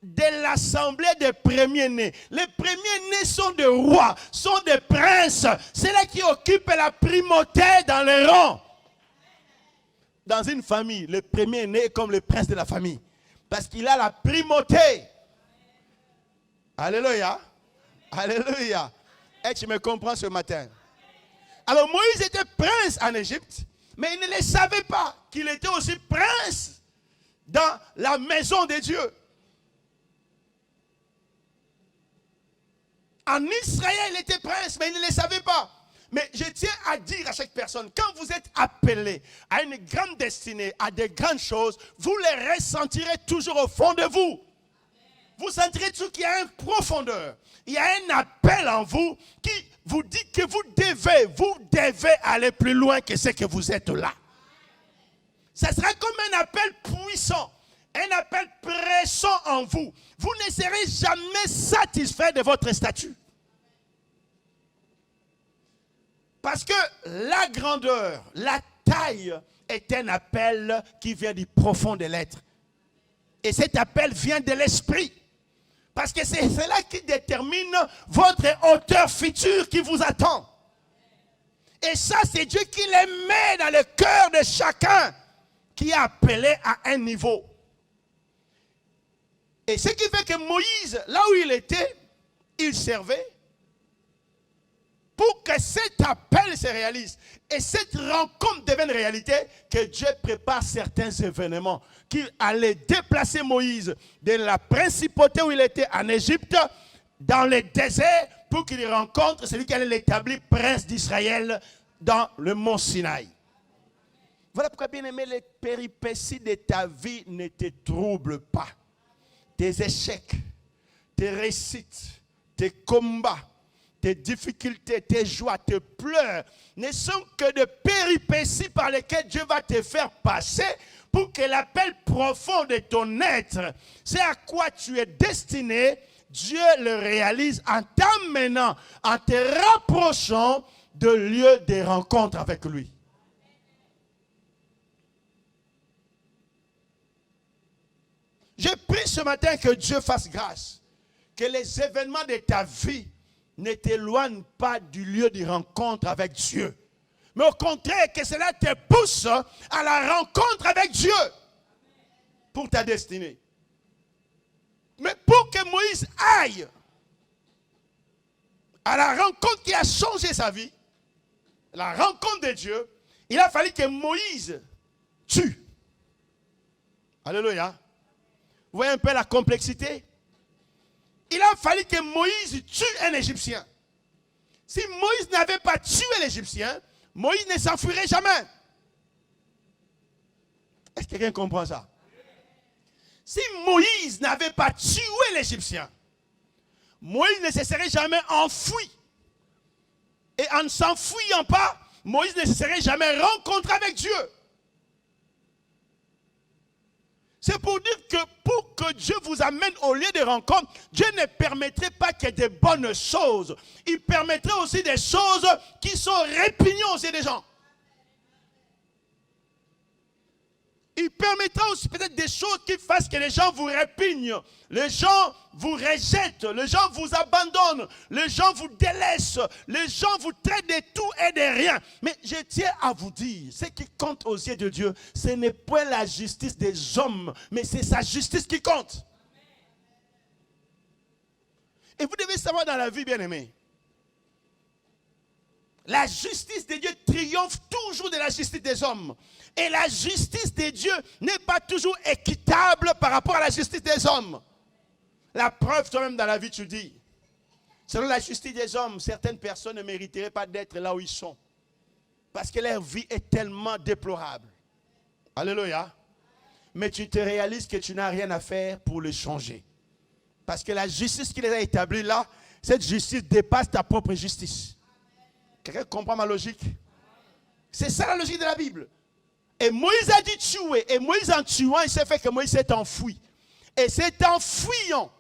de l'assemblée des premiers-nés. Les premiers-nés sont des rois, sont des princes. C'est là qui occupent la primauté dans les rangs. Dans une famille, le premier-né est comme le prince de la famille. Parce qu'il a la primauté. Alléluia. Alléluia. Et tu me comprends ce matin. Alors Moïse était prince en Égypte, mais il ne le savait pas qu'il était aussi prince dans la maison de Dieu. En Israël, il était prince, mais il ne le savait pas. Mais je tiens à dire à chaque personne, quand vous êtes appelé à une grande destinée, à des grandes choses, vous les ressentirez toujours au fond de vous. vous sentirez toujours qu'il y a une profondeur. Il y a un appel en vous qui vous dit que vous devez aller plus loin que ce que vous êtes là. Ça sera comme un appel puissant, un appel pressant en vous. Vous ne serez jamais satisfait de votre statut. Parce que la grandeur, la taille est un appel qui vient du profond de l'être. Et cet appel vient de l'esprit. Parce que c'est cela qui détermine votre hauteur future qui vous attend. Et ça, c'est Dieu qui les met dans le cœur de chacun qui est appelé à un niveau. Et ce qui fait que Moïse, là où il était, il servait pour que cet appel se réalise. Et cette rencontre devienne réalité, que Dieu prépare certains événements qui allaient déplacer Moïse de la principauté où il était en Égypte, dans le désert, pour qu'il rencontre celui qui allait l'établir prince d'Israël dans le mont Sinaï. Voilà pourquoi, bien aimé, les péripéties de ta vie ne te troublent pas. Tes échecs, tes réussites, tes combats, tes difficultés, tes joies, tes pleurs ne sont que de péripéties par lesquelles Dieu va te faire passer pour que l'appel profond de ton être, c'est à quoi tu es destiné, Dieu le réalise en t'amenant, en te rapprochant de lieux de rencontre avec lui. Je prie ce matin que Dieu fasse grâce, que les événements de ta vie ne t'éloigne pas du lieu de rencontre avec Dieu. Mais au contraire, que cela te pousse à la rencontre avec Dieu pour ta destinée. Mais pour que Moïse aille à la rencontre qui a changé sa vie, la rencontre de Dieu, il a fallu que Moïse tue. Alléluia. Vous voyez un peu la complexité? Il a fallu que Moïse tue un Égyptien. Si Moïse n'avait pas tué l'Égyptien, Moïse ne s'enfuirait jamais. Est-ce que quelqu'un comprend ça? Si Moïse n'avait pas tué l'Égyptien, Moïse ne se serait jamais enfui. Et en ne s'enfuyant pas, Moïse ne se serait jamais rencontré avec Dieu. C'est pour dire que pour que Dieu vous amène au lieu de rencontre, Dieu ne permettrait pas que des bonnes choses. Il permettrait aussi des choses qui sont répugnantes aux yeux des gens. Il permettra aussi peut-être des choses qui fassent que les gens vous répugnent. Les gens vous rejettent, les gens vous abandonnent, les gens vous délaissent, les gens vous traitent de tout et de rien. Mais je tiens à vous dire, ce qui compte aux yeux de Dieu, ce n'est pas la justice des hommes, mais c'est sa justice qui compte. Et vous devez savoir dans la vie, bien-aimés, la justice de Dieu triomphe toujours de la justice des hommes. Et la justice de Dieu n'est pas toujours équitable par rapport à la justice des hommes. La preuve, toi-même dans la vie, tu dis, selon la justice des hommes, certaines personnes ne mériteraient pas d'être là où ils sont. Parce que leur vie est tellement déplorable. Alléluia. Mais tu te réalises que tu n'as rien à faire pour le changer. Parce que la justice qui les a établis là, cette justice dépasse ta propre justice. Quelqu'un comprend ma logique? C'est ça la logique de la Bible. Et Moïse a dit tuer. Et Moïse en tuant, il s'est fait que Moïse s'est enfoui. Et c'est en fuyant,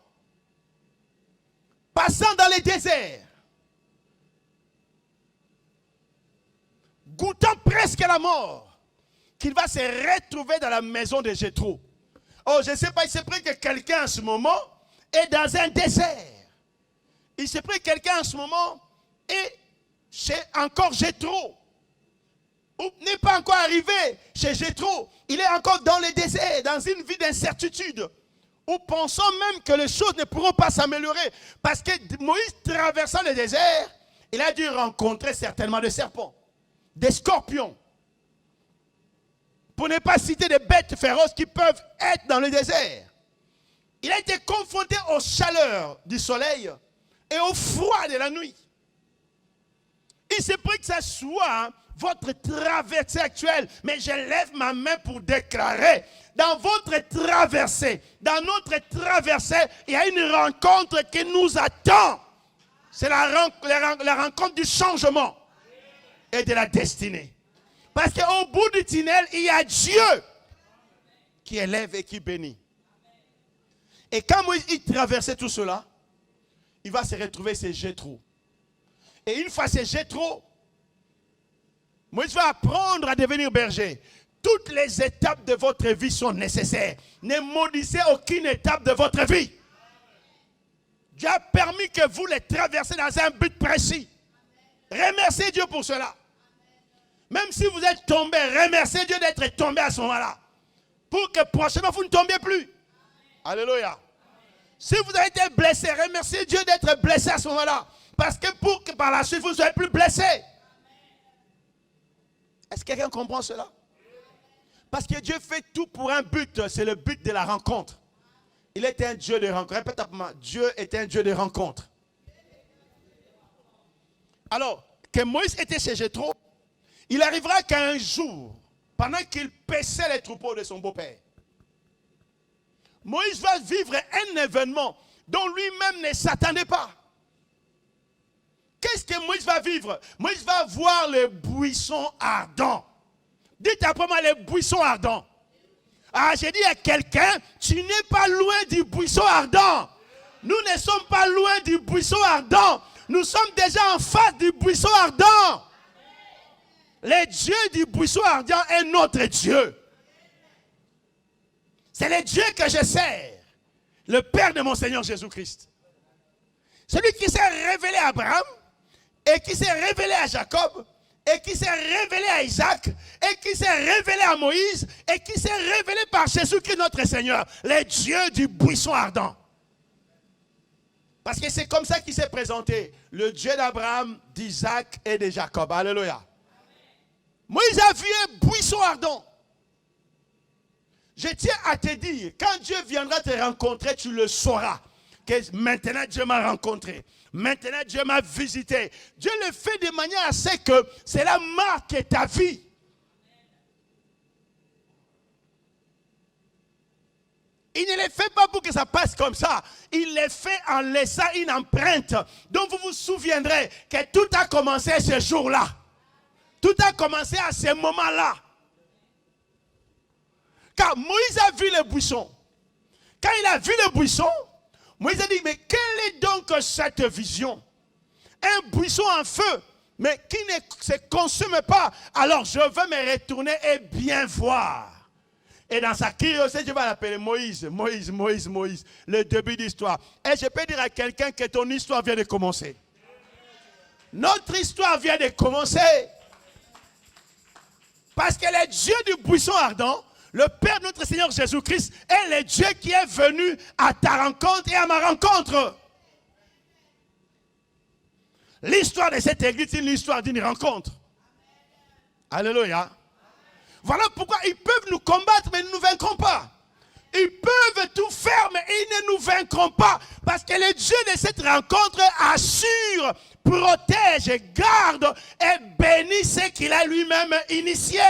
passant dans les déserts, goûtant presque la mort, qu'il va se retrouver dans la maison de Jéthro. Oh, je ne sais pas, il s'est pris que quelqu'un en ce moment est dans un désert. Il s'est pris que quelqu'un en ce moment est chez encore Jéthro. Ou n'est pas encore arrivé chez Jéthro. Il est encore dans le désert, dans une vie d'incertitude. Ou pensant même que les choses ne pourront pas s'améliorer. Parce que Moïse, traversant le désert, il a dû rencontrer certainement des serpents, des scorpions. Pour ne pas citer des bêtes féroces qui peuvent être dans le désert. Il a été confronté aux chaleurs du soleil et au froid de la nuit. Il s'est pris que ça soit votre traversée actuelle, mais je lève ma main pour déclarer, dans votre traversée, dans notre traversée, il y a une rencontre qui nous attend. C'est la rencontre du changement et de la destinée. Parce qu'au bout du tunnel, il y a Dieu qui élève et qui bénit. Et quand Moïse il traversait tout cela, il va se retrouver chez Jéthro. Et une fois chez Jéthro, Moïse va apprendre à devenir berger. Toutes les étapes de votre vie sont nécessaires. Ne maudissez aucune étape de votre vie. Dieu a permis que vous les traversez dans un but précis. Remerciez Dieu pour cela. Même si vous êtes tombé, remerciez Dieu d'être tombé à ce moment-là. Pour que prochainement vous ne tombiez plus. Alléluia. Si vous avez été blessé, remerciez Dieu d'être blessé à ce moment-là. Parce que pour que par la suite vous ne soyez plus blessé. Est-ce que quelqu'un comprend cela? Parce que Dieu fait tout pour un but. C'est le but de la rencontre. Il est un Dieu de rencontre. Répète après moi. Dieu est un Dieu de rencontre. Alors, que Moïse était chez Jéthro, il arrivera qu'un jour, pendant qu'il paissait les troupeaux de son beau-père, Moïse va vivre un événement dont lui-même ne s'attendait pas. Qu'est-ce que Moïse va vivre? Moïse va voir les buissons ardents. Dites après moi les buissons ardents. Ah, j'ai dit à quelqu'un, tu n'es pas loin du buisson ardent. Nous ne sommes pas loin du buisson ardent. Nous sommes déjà en face du buisson ardent. Le Dieu du buisson ardent est notre Dieu. C'est le Dieu que je sers. Le Père de mon Seigneur Jésus-Christ. Celui qui s'est révélé à Abraham, et qui s'est révélé à Jacob, et qui s'est révélé à Isaac, et qui s'est révélé à Moïse, et qui s'est révélé par Jésus-Christ notre Seigneur, le Dieu du buisson ardent. Parce que c'est comme ça qu'il s'est présenté, le Dieu d'Abraham, d'Isaac et de Jacob. Alléluia. Moïse a vu un buisson ardent. Je tiens à te dire, quand Dieu viendra te rencontrer, tu le sauras. Que maintenant Dieu m'a rencontré. Maintenant Dieu m'a visité. Dieu le fait de manière à ce que cela marque ta vie. Il ne le fait pas pour que ça passe comme ça. Il le fait en laissant une empreinte dont vous vous souviendrez que tout a commencé ce jour-là. Tout a commencé à ce moment-là. Car Moïse a vu le buisson. Quand il a vu le buisson, Moïse a dit, mais quelle est donc cette vision? Un buisson en feu, mais qui ne se consume pas. Alors je veux me retourner et bien voir. Et dans sa curiosité, je vais l'appeler Moïse, Moïse, Moïse, Moïse. Le début d'histoire. Et je peux dire à quelqu'un que ton histoire vient de commencer. Notre histoire vient de commencer. Parce que le Dieu du buisson ardent, le Père de notre Seigneur Jésus-Christ, est le Dieu qui est venu à ta rencontre et à ma rencontre. L'histoire de cette église, c'est l'histoire d'une rencontre. Alléluia. Voilà pourquoi ils peuvent nous combattre, mais ils ne nous vaincront pas. Ils peuvent tout faire, mais ils ne nous vaincront pas. Parce que le Dieu de cette rencontre assure, protège, garde et bénit ce qu'il a lui-même initié.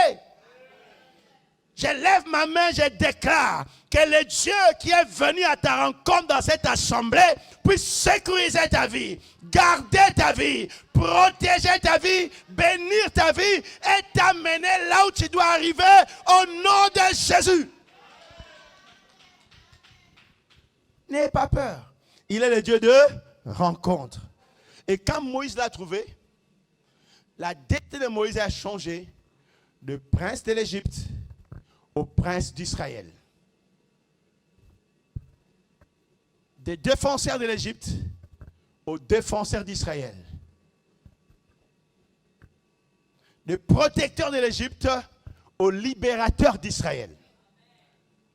Je lève ma main, je déclare que le Dieu qui est venu à ta rencontre dans cette assemblée puisse sécuriser ta vie, garder ta vie, protéger ta vie, bénir ta vie et t'amener là où tu dois arriver au nom de Jésus. N'ayez pas peur. Il est le Dieu de rencontre. Et quand Moïse l'a trouvé, la destinée de Moïse a changé de prince de l'Égypte au prince d'Israël. Des défenseurs de l'Égypte aux défenseurs d'Israël. Des protecteurs de l'Égypte aux libérateurs d'Israël.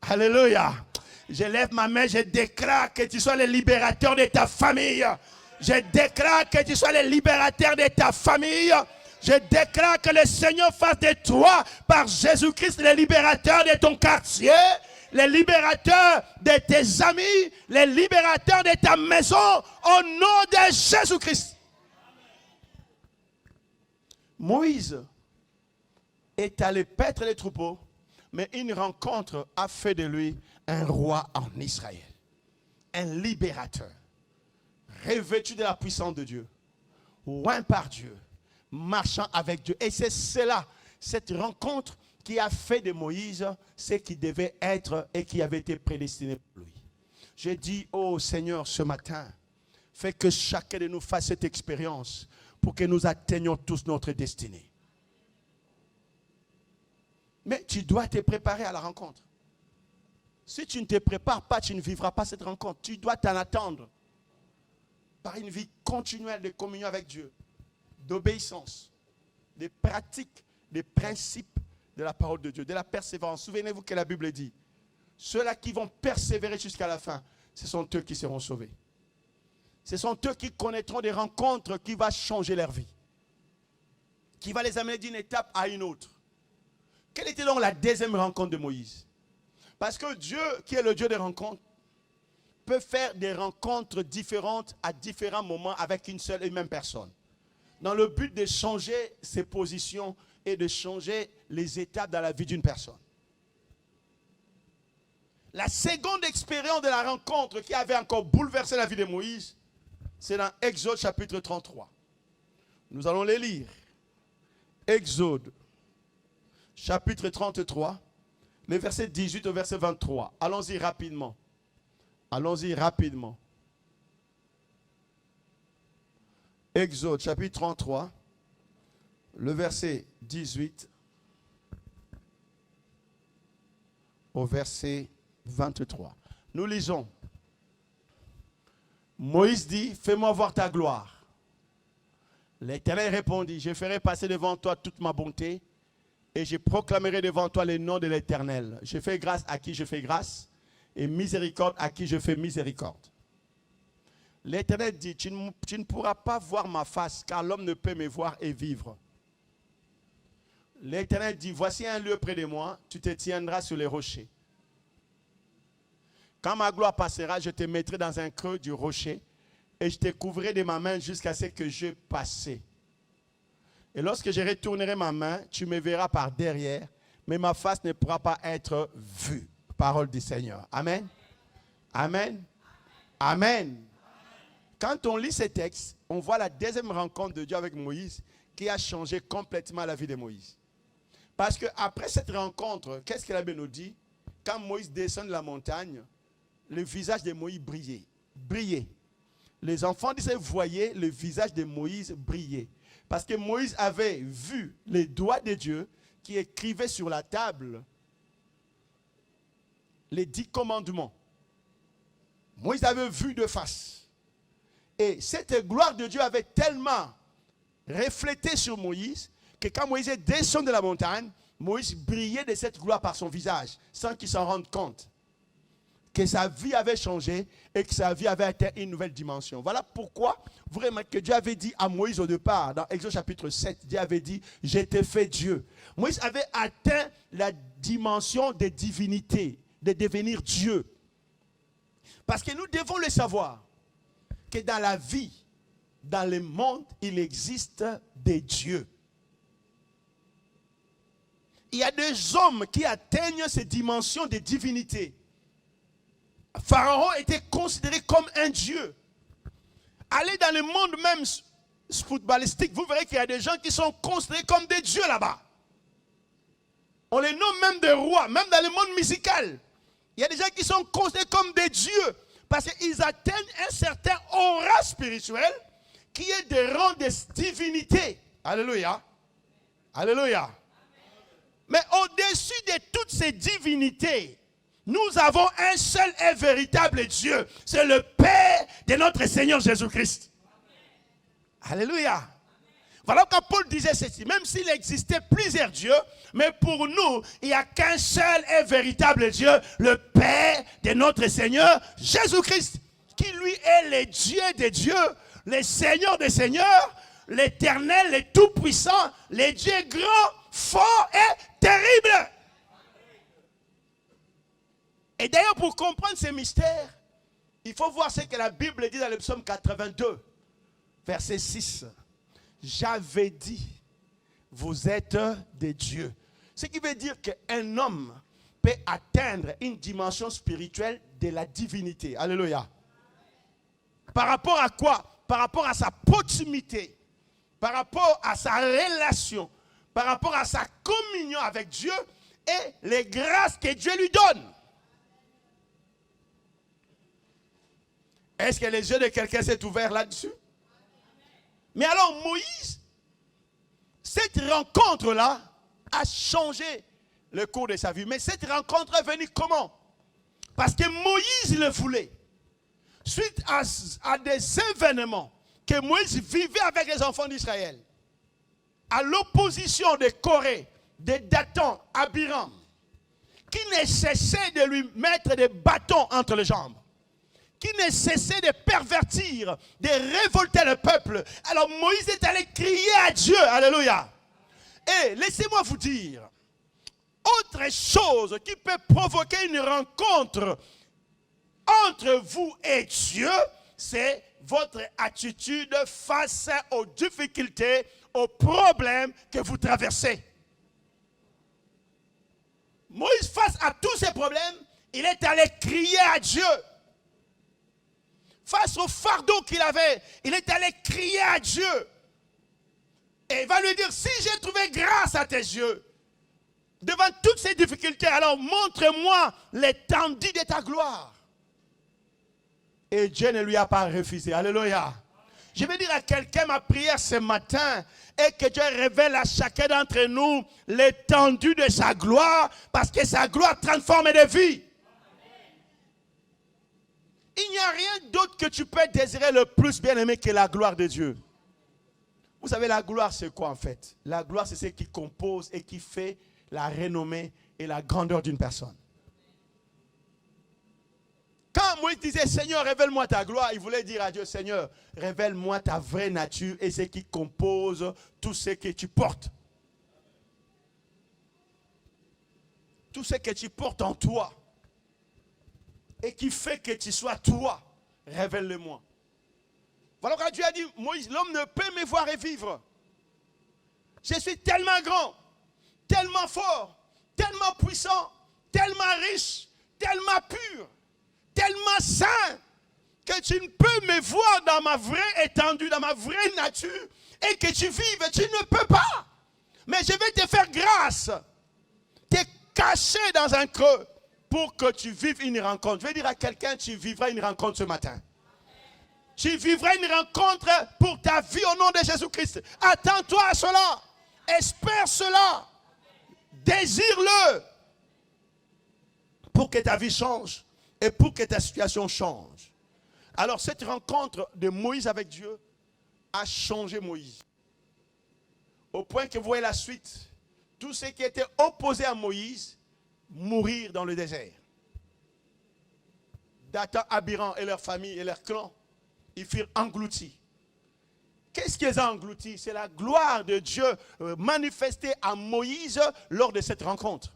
Alléluia. Je lève ma main, je déclare que tu sois le libérateur de ta famille. Je déclare que tu sois le libérateur de ta famille. Je déclare que le Seigneur fasse de toi, par Jésus-Christ, le libérateur de ton quartier, le libérateur de tes amis, le libérateur de ta maison, au nom de Jésus-Christ. Moïse est allé paître les troupeaux, mais une rencontre a fait de lui un roi en Israël, un libérateur, revêtu de la puissance de Dieu, oint par Dieu, marchant avec Dieu. Et c'est cela, cette rencontre qui a fait de Moïse ce qui devait être et qui avait été prédestiné pour lui. Je dis, oh Seigneur, ce matin, fais que chacun de nous fasse cette expérience pour que nous atteignions tous notre destinée. Mais tu dois te préparer à la rencontre. Si tu ne te prépares pas, tu ne vivras pas cette rencontre. Tu dois t'en attendre par une vie continuelle de communion avec Dieu, d'obéissance, des pratiques, des principes de la parole de Dieu, de la persévérance. Souvenez-vous que la Bible dit, ceux-là qui vont persévérer jusqu'à la fin, ce sont eux qui seront sauvés. Ce sont eux qui connaîtront des rencontres qui vont changer leur vie, qui vont les amener d'une étape à une autre. Quelle était donc la deuxième rencontre de Moïse? Parce que Dieu, qui est le Dieu des rencontres, peut faire des rencontres différentes à différents moments avec une seule et même personne, dans le but de changer ses positions et de changer les étapes dans la vie d'une personne. La seconde expérience de la rencontre qui avait encore bouleversé la vie de Moïse, c'est dans Exode chapitre 33. Nous allons les lire. Exode chapitre 33, le verset 18 au verset 23. Allons-y rapidement. Allons-y rapidement. Exode chapitre 33, le verset 18 au verset 23. Nous lisons. Moïse dit, fais-moi voir ta gloire. L'Éternel répondit, je ferai passer devant toi toute ma bonté et je proclamerai devant toi le nom de l'Éternel. Je fais grâce à qui je fais grâce et miséricorde à qui je fais miséricorde. L'Éternel dit, tu ne pourras pas voir ma face car l'homme ne peut me voir et vivre. L'Éternel dit, voici un lieu près de moi, tu te tiendras sur les rochers. Quand ma gloire passera, je te mettrai dans un creux du rocher et je te couvrirai de ma main jusqu'à ce que je passe. Et lorsque je retournerai ma main, tu me verras par derrière, mais ma face ne pourra pas être vue. Parole du Seigneur. Amen. Amen. Amen. Quand on lit ces textes, on voit la deuxième rencontre de Dieu avec Moïse qui a changé complètement la vie de Moïse. Parce qu'après cette rencontre, qu'est-ce que la Bible nous dit? Quand Moïse descend de la montagne, le visage de Moïse brillait. Les enfants d'Israël voyaient le visage de Moïse briller. Parce que Moïse avait vu les doigts de Dieu qui écrivaient sur la table les 10 commandements. Moïse avait vu de face. Et cette gloire de Dieu avait tellement reflété sur Moïse que quand Moïse descend de la montagne, Moïse brillait de cette gloire par son visage sans qu'il s'en rende compte. Que sa vie avait changé et que sa vie avait atteint une nouvelle dimension. Voilà pourquoi vous remarquez que Dieu avait dit à Moïse au départ, dans Exode chapitre 7, Dieu avait dit, je t'ai fait Dieu. Moïse avait atteint la dimension de divinité, de devenir Dieu. Parce que nous devons le savoir, que dans la vie, dans le monde, il existe des dieux. Il y a des hommes qui atteignent ces dimensions de divinité. Pharaon était considéré comme un dieu. Allez dans le monde même footballistique, vous verrez qu'il y a des gens qui sont considérés comme des dieux là-bas. On les nomme même des rois, même dans le monde musical. Il y a des gens qui sont considérés comme des dieux parce qu'ils atteignent un certain aura spirituel qui est des rangs de divinité. Alléluia. Alléluia. Mais au-dessus de toutes ces divinités, nous avons un seul et véritable Dieu. C'est le Père de notre Seigneur Jésus-Christ. Alléluia. Voilà pourquoi Paul disait ceci. Même s'il existait plusieurs dieux, mais pour nous, il n'y a qu'un seul et véritable Dieu, le Père de notre Seigneur Jésus-Christ, qui lui est le Dieu des dieux, le Seigneur des seigneurs, l'Éternel, le Tout-Puissant, le Dieu grand, fort et terrible. Et d'ailleurs, pour comprendre ces mystères, il faut voir ce que la Bible dit dans le psaume 82, verset 6. J'avais dit, vous êtes des dieux. Ce qui veut dire qu'un homme peut atteindre une dimension spirituelle de la divinité. Alléluia. Par rapport à quoi? Par rapport à sa proximité, par rapport à sa relation, par rapport à sa communion avec Dieu et les grâces que Dieu lui donne. Est-ce que les yeux de quelqu'un s'est ouvert là-dessus? Mais alors Moïse, cette rencontre-là a changé le cours de sa vie. Mais cette rencontre est venue comment? Parce que Moïse le voulait. Suite à des événements que Moïse vivait avec les enfants d'Israël, à l'opposition de Corée, de Dathan, Abiram, qui ne cessait de lui mettre des bâtons entre les jambes, qui ne cessait de pervertir, de révolter le peuple. Alors Moïse est allé crier à Dieu. Alléluia. Et laissez-moi vous dire, autre chose qui peut provoquer une rencontre entre vous et Dieu, c'est votre attitude face aux difficultés, aux problèmes que vous traversez. Moïse, face à tous ces problèmes, il est allé crier à Dieu. Face au fardeau qu'il avait, il est allé crier à Dieu. Et il va lui dire, si j'ai trouvé grâce à tes yeux, devant toutes ces difficultés, alors montre-moi l'étendue de ta gloire. Et Dieu ne lui a pas refusé. Alléluia. Je vais dire à quelqu'un ma prière ce matin est que Dieu révèle à chacun d'entre nous l'étendue de sa gloire, parce que sa gloire transforme des vies. Il n'y a rien d'autre que tu peux désirer le plus, bien-aimé, que la gloire de Dieu. Vous savez, la gloire, c'est quoi en fait? La gloire, c'est ce qui compose et qui fait la renommée et la grandeur d'une personne. Quand Moïse disait, Seigneur, révèle-moi ta gloire, il voulait dire à Dieu, Seigneur, révèle-moi ta vraie nature et ce qui compose tout ce que tu portes. Tout ce que tu portes en toi et qui fait que tu sois toi, révèle-le-moi. Voilà quand Dieu a dit, Moïse, l'homme ne peut me voir et vivre. Je suis tellement grand, tellement fort, tellement puissant, tellement riche, tellement pur, tellement saint, que tu ne peux me voir dans ma vraie étendue, dans ma vraie nature, et que tu vives, tu ne peux pas. Mais je vais te faire grâce, te cacher dans un creux, pour que tu vives une rencontre. Je vais dire à quelqu'un, tu vivras une rencontre ce matin. Tu vivras une rencontre pour ta vie au nom de Jésus-Christ. Attends-toi à cela. Espère cela. Désire-le. Pour que ta vie change et pour que ta situation change. Alors cette rencontre de Moïse avec Dieu a changé Moïse. Au point que vous voyez la suite. Tous ceux qui étaient opposés à Moïse mourir dans le désert. Dathan, Abiram et leur famille et leur clan, ils furent engloutis. Qu'est-ce qu'ils ont englouti? C'est la gloire de Dieu manifestée à Moïse lors de cette rencontre.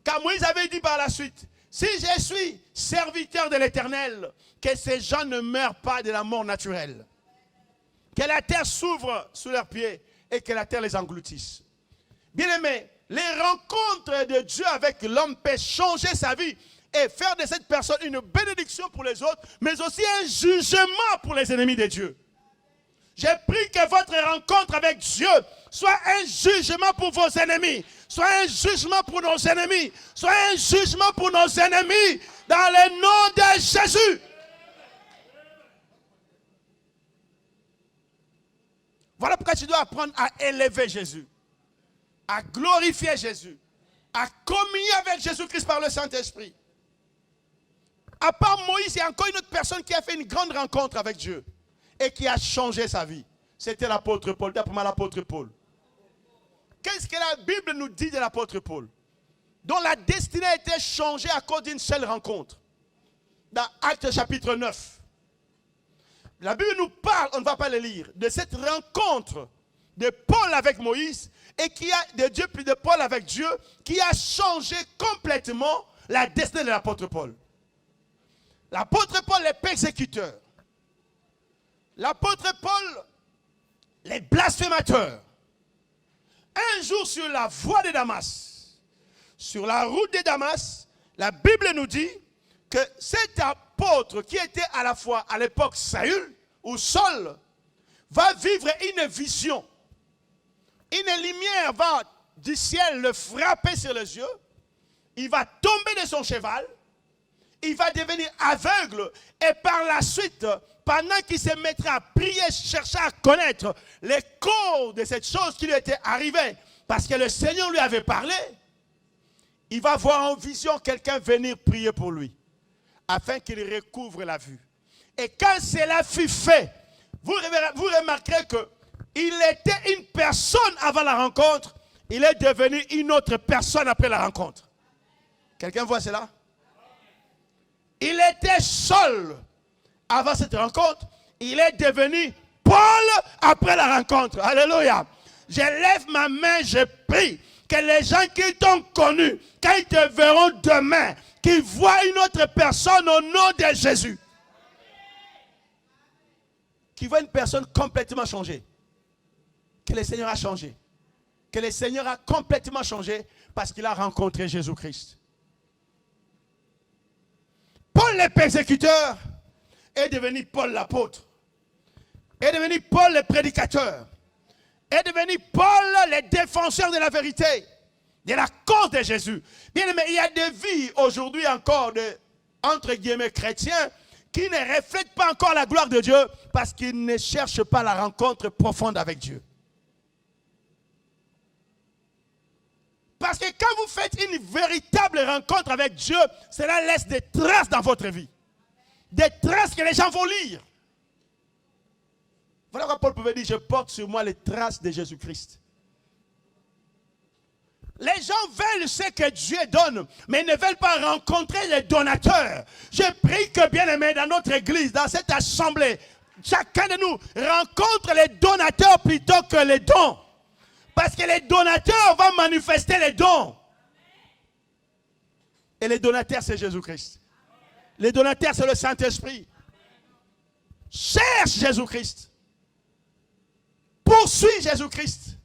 Car Moïse avait dit par la suite, si je suis serviteur de l'Éternel, que ces gens ne meurent pas de la mort naturelle. Que la terre s'ouvre sous leurs pieds et que la terre les engloutisse. Bien-aimés, les rencontres de Dieu avec l'homme peuvent changer sa vie et faire de cette personne une bénédiction pour les autres, mais aussi un jugement pour les ennemis de Dieu. J'ai pris que votre rencontre avec Dieu soit un jugement pour vos ennemis, soit un jugement pour nos ennemis, soit un jugement pour nos ennemis, dans le nom de Jésus. Voilà pourquoi tu dois apprendre à élever Jésus, à glorifier Jésus, à communier avec Jésus-Christ par le Saint-Esprit. À part Moïse, il y a encore une autre personne qui a fait une grande rencontre avec Dieu et qui a changé sa vie. C'était l'apôtre Paul. D'après moi, l'apôtre Paul. Qu'est-ce que la Bible nous dit de l'apôtre Paul? Dont la destinée a été changée à cause d'une seule rencontre. Dans Actes chapitre 9. La Bible nous parle, on ne va pas le lire, de cette rencontre de Paul avec Moïse et de Paul avec Dieu, qui a changé complètement la destinée de l'apôtre Paul. L'apôtre Paul, les persécuteurs. L'apôtre Paul, les blasphémateurs. Un jour sur la voie de Damas, sur la route de Damas, la Bible nous dit que cet apôtre qui était à la fois à l'époque Saül ou Saul va vivre une vision. Une lumière va du ciel le frapper sur les yeux. Il va tomber de son cheval. Il va devenir aveugle. Et par la suite, pendant qu'il se mettra à prier, chercher à connaître les causes de cette chose qui lui était arrivée, parce que le Seigneur lui avait parlé, il va voir en vision quelqu'un venir prier pour lui, afin qu'il recouvre la vue. Et quand cela fut fait, vous remarquerez qu'il était une personne avant la rencontre, il est devenu une autre personne après la rencontre. Quelqu'un voit cela? Il était seul avant cette rencontre, il est devenu Paul après la rencontre. Alléluia. Je lève ma main, je prie que les gens qui t'ont connu, quand ils te verront demain, qu'ils voient une autre personne au nom de Jésus. Qu'ils voient une personne complètement changée. Que le Seigneur a changé. Que le Seigneur a complètement changé parce qu'il a rencontré Jésus-Christ. Paul le persécuteur est devenu Paul l'apôtre. Est devenu Paul le prédicateur. Est devenu Paul le défenseur de la vérité, de la cause de Jésus. Bien aimé, il y a des vies aujourd'hui encore de, entre guillemets, chrétiens qui ne reflètent pas encore la gloire de Dieu parce qu'ils ne cherchent pas la rencontre profonde avec Dieu. Parce que quand vous faites une véritable rencontre avec Dieu, cela laisse des traces dans votre vie. Des traces que les gens vont lire. Voilà pourquoi Paul pouvait dire, je porte sur moi les traces de Jésus-Christ. Les gens veulent ce que Dieu donne, mais ils ne veulent pas rencontrer les donateurs. Je prie que, bien aimé, dans notre église, dans cette assemblée, chacun de nous rencontre les donateurs plutôt que les dons. Parce que les donateurs vont manifester les dons. Et les donateurs, c'est Jésus-Christ. Les donateurs, c'est le Saint-Esprit. Cherche Jésus-Christ. Poursuis Jésus-Christ.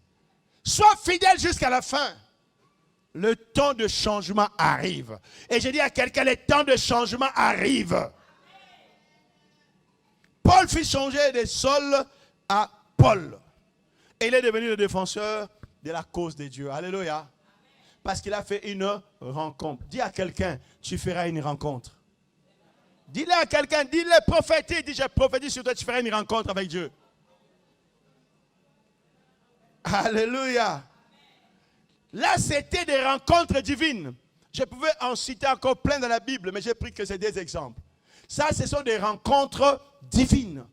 Sois fidèle jusqu'à la fin. Le temps de changement arrive. Et je dis à quelqu'un, le temps de changement arrive. Paul fut changé de Saul à Paul. Et il est devenu le défenseur de la cause de Dieu. Alléluia. Parce qu'il a fait une rencontre. Dis à quelqu'un, tu feras une rencontre. Dis-le à quelqu'un, dis-le prophétique. Dis, je prophétise sur toi, tu feras une rencontre avec Dieu. Alléluia. Là, c'était des rencontres divines. Je pouvais en citer encore plein dans la Bible, mais j'ai pris que c'est des exemples. Ça, ce sont des rencontres divines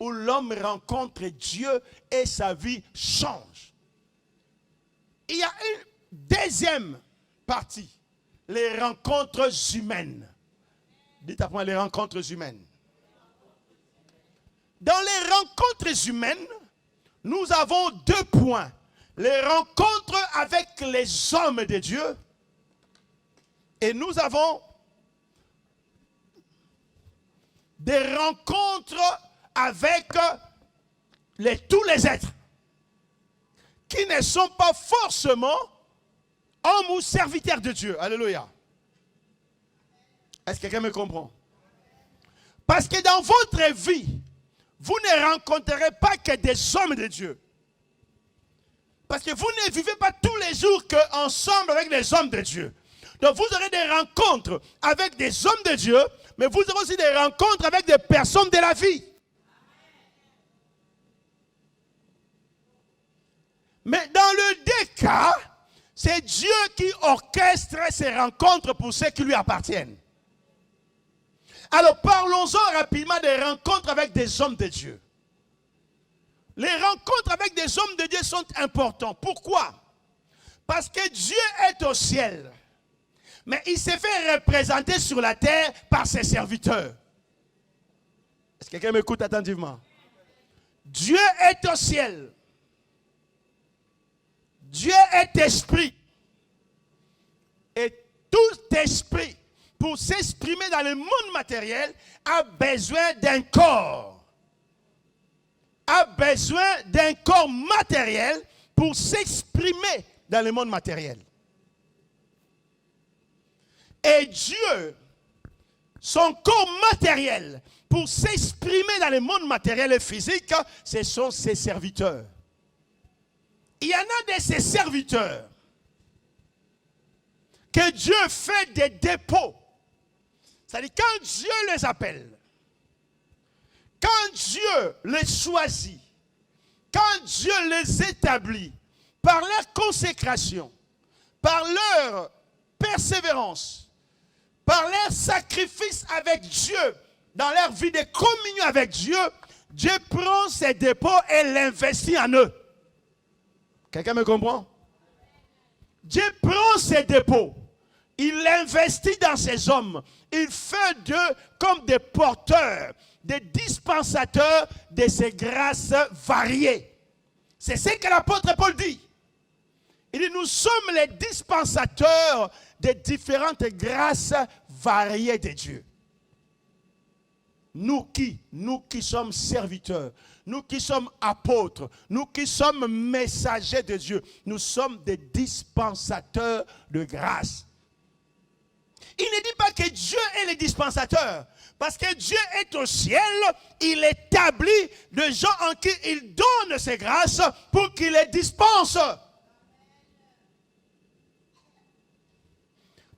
où l'homme rencontre Dieu et sa vie change. Il y a une deuxième partie, les rencontres humaines. Dites après moi, les rencontres humaines. Dans les rencontres humaines, nous avons deux points. Les rencontres avec les hommes de Dieu et nous avons des rencontres avec tous les êtres qui ne sont pas forcément hommes ou serviteurs de Dieu. Alléluia. Est-ce que quelqu'un me comprend? Parce que dans votre vie, vous ne rencontrerez pas que des hommes de Dieu. Parce que vous ne vivez pas tous les jours ensemble avec les hommes de Dieu. Donc vous aurez des rencontres avec des hommes de Dieu, mais vous aurez aussi des rencontres avec des personnes de la vie. Mais dans le deux cas, c'est Dieu qui orchestre ces rencontres pour ceux qui lui appartiennent. Alors parlons-en rapidement des rencontres avec des hommes de Dieu. Les rencontres avec des hommes de Dieu sont importantes. Pourquoi? Parce que Dieu est au ciel. Mais il s'est fait représenter sur la terre par ses serviteurs. Est-ce que quelqu'un m'écoute attentivement? Dieu est au ciel. Dieu est esprit. Et tout esprit, pour s'exprimer dans le monde matériel, a besoin d'un corps. A besoin d'un corps matériel pour s'exprimer dans le monde matériel. Et Dieu, son corps matériel, pour s'exprimer dans le monde matériel et physique, ce sont ses serviteurs. Il y en a de ses serviteurs que Dieu fait des dépôts. C'est-à-dire quand Dieu les appelle, quand Dieu les choisit, quand Dieu les établit par leur consécration, par leur persévérance, par leur sacrifice avec Dieu, dans leur vie de communion avec Dieu, Dieu prend ces dépôts et l'investit en eux. Quelqu'un me comprend? Dieu prend ces dépôts, il l'investit dans ces hommes, il fait d'eux comme des porteurs, des dispensateurs de ces grâces variées. C'est ce que l'apôtre Paul dit. Il dit, nous sommes les dispensateurs des différentes grâces variées de Dieu. Nous qui sommes serviteurs, nous qui sommes apôtres, nous qui sommes messagers de Dieu, nous sommes des dispensateurs de grâce. Il ne dit pas que Dieu est le dispensateur, parce que Dieu est au ciel, il établit des gens en qui il donne ses grâces pour qu'il les dispense.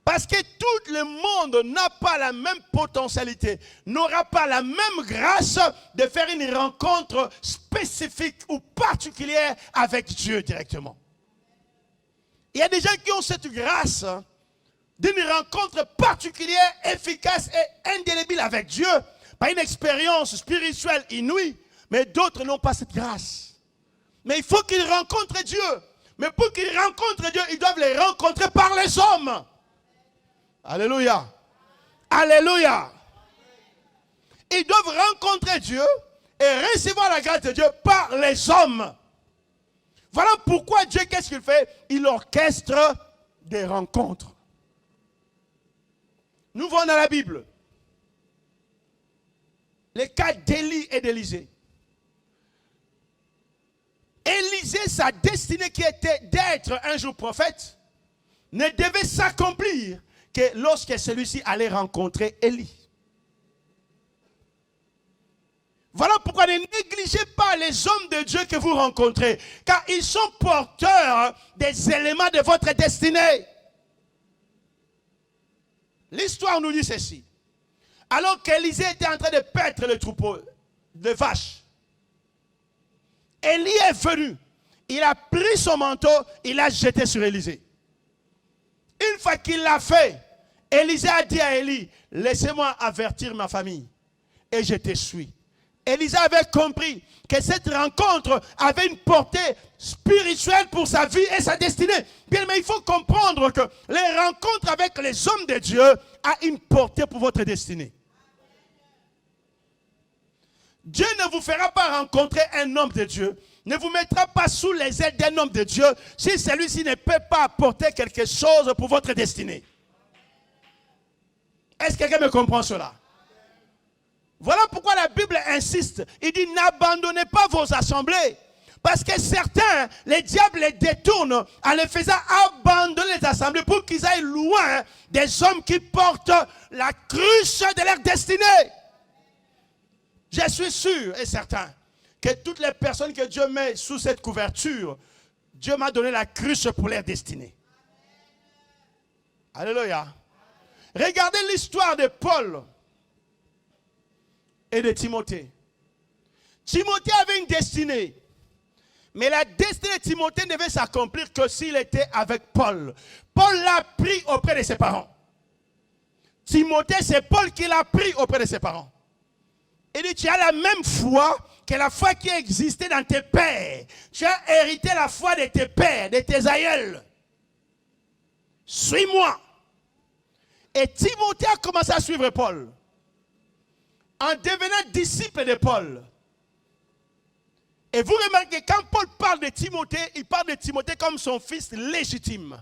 Parce que tout le monde n'a pas la même potentialité, n'aura pas la même grâce de faire une rencontre spécifique ou particulière avec Dieu directement. Il y a des gens qui ont cette grâce d'une rencontre particulière, efficace et indélébile avec Dieu, par une expérience spirituelle inouïe, mais d'autres n'ont pas cette grâce. Mais il faut qu'ils rencontrent Dieu. Mais pour qu'ils rencontrent Dieu, ils doivent les rencontrer par les hommes. Alléluia. Alléluia. Ils doivent rencontrer Dieu et recevoir la grâce de Dieu par les hommes. Voilà pourquoi Dieu, qu'est-ce qu'il fait? Il orchestre des rencontres. Nous voyons dans la Bible les cas d'Élie et d'Élisée. Élisée, sa destinée qui était d'être un jour prophète, ne devait s'accomplir que lorsque celui-ci allait rencontrer Élie. Voilà pourquoi ne négligez pas les hommes de Dieu que vous rencontrez, car ils sont porteurs des éléments de votre destinée. L'histoire nous dit ceci. Alors qu'Élisée était en train de paître le troupeau de vaches, Élie est venu. Il a pris son manteau, il l'a jeté sur Élisée. Une fois qu'il l'a fait, Élisée a dit à Élie, laissez-moi avertir ma famille. Et je te suis. Élisée avait compris que cette rencontre avait une portée spirituelle pour sa vie et sa destinée. Bien, mais il faut comprendre que les rencontres avec les hommes de Dieu ont une portée pour votre destinée. Dieu ne vous fera pas rencontrer un homme de Dieu, ne vous mettra pas sous les ailes d'un homme de Dieu si celui-ci ne peut pas apporter quelque chose pour votre destinée. Est-ce que quelqu'un me comprend cela? Voilà pourquoi la Bible insiste. Il dit, n'abandonnez pas vos assemblées. Parce que certains, les diables les détournent en les faisant abandonner les assemblées pour qu'ils aillent loin des hommes qui portent la cruche de leur destinée. Je suis sûr et certain que toutes les personnes que Dieu met sous cette couverture, Dieu m'a donné la cruche pour leur destinée. Alléluia. Regardez l'histoire de Paul et de Timothée. Timothée avait une destinée. Mais la destinée de Timothée ne devait s'accomplir que s'il était avec Paul. Paul l'a pris auprès de ses parents. Timothée, c'est Paul qui l'a pris auprès de ses parents. Il dit, tu as la même foi que la foi qui existait dans tes pères. Tu as hérité la foi de tes pères, de tes aïeuls. Suis-moi. Et Timothée a commencé à suivre Paul. En devenant disciple de Paul. Et vous remarquez, quand Paul parle de Timothée, il parle de Timothée comme son fils légitime.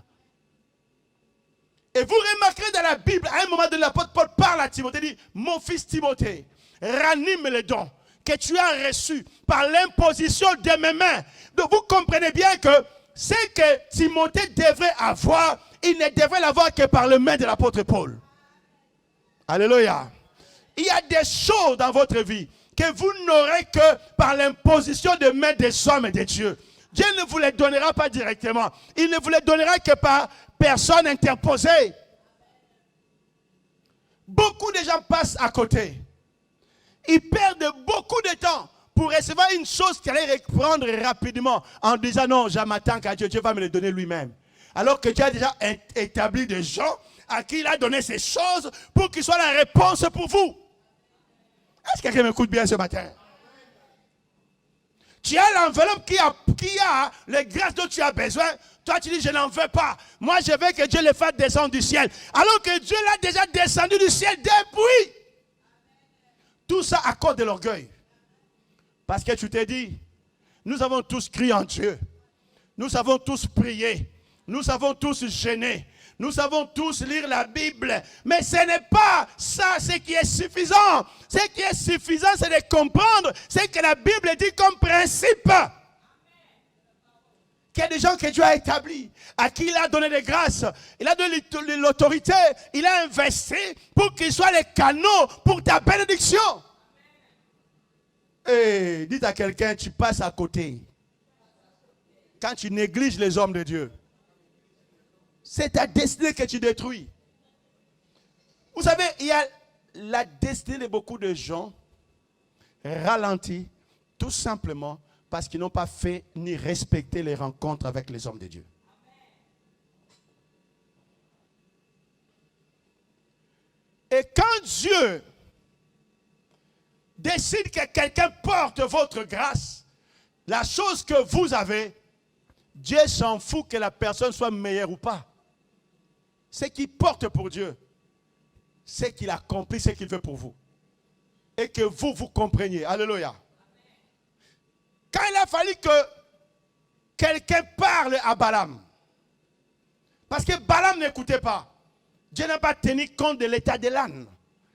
Et vous remarquerez dans la Bible, à un moment donné, l'apôtre Paul parle à Timothée, il dit, mon fils Timothée, ranime les dons que tu as reçu par l'imposition de mes mains. Donc vous comprenez bien que ce que Timothée devrait avoir, il ne devrait l'avoir que par les mains de l'apôtre Paul. Alléluia. Il y a des choses dans votre vie que vous n'aurez que par l'imposition de mains des hommes et de Dieu. Dieu ne vous les donnera pas directement. Il ne vous les donnera que par personne interposée. Beaucoup de gens passent à côté. Ils perdent beaucoup de temps pour recevoir une chose qu'ils allaient reprendre rapidement en disant non, je m'attends qu'à Dieu, Dieu va me le donner lui-même. Alors que Dieu a déjà établi des gens à qui il a donné ces choses pour qu'ils soient la réponse pour vous. Est-ce que quelqu'un m'écoute bien ce matin? Tu as l'enveloppe qui a les grâces dont tu as besoin. Toi, tu dis, je n'en veux pas. Moi, je veux que Dieu les fasse descendre du ciel. Alors que Dieu l'a déjà descendu du ciel depuis. Tout ça à cause de l'orgueil. Parce que tu t'es dit, nous avons tous crié en Dieu. Nous avons tous prié. Nous avons tous gêné. Nous savons tous lire la Bible. Mais ce n'est pas ça ce qui est suffisant. Ce qui est suffisant, c'est de comprendre ce que la Bible dit comme principe. Qu'il y a des gens que Dieu a établis, à qui il a donné des grâces, il a donné l'autorité, il a investi pour qu'ils soient les canaux pour ta bénédiction. Et dites à quelqu'un, tu passes à côté. Quand tu négliges les hommes de Dieu, c'est ta destinée que tu détruis. Vous savez, il y a la destinée de beaucoup de gens ralentie, tout simplement parce qu'ils n'ont pas fait ni respecté les rencontres avec les hommes de Dieu. Et quand Dieu décide que quelqu'un porte votre grâce, la chose que vous avez, Dieu s'en fout que la personne soit meilleure ou pas. Ce qu'il porte pour Dieu, c'est qu'il accomplit ce qu'il veut pour vous. Et que vous compreniez. Alléluia. Quand il a fallu que quelqu'un parle à Balaam, parce que Balaam n'écoutait pas, Dieu n'a pas tenu compte de l'état de l'âne,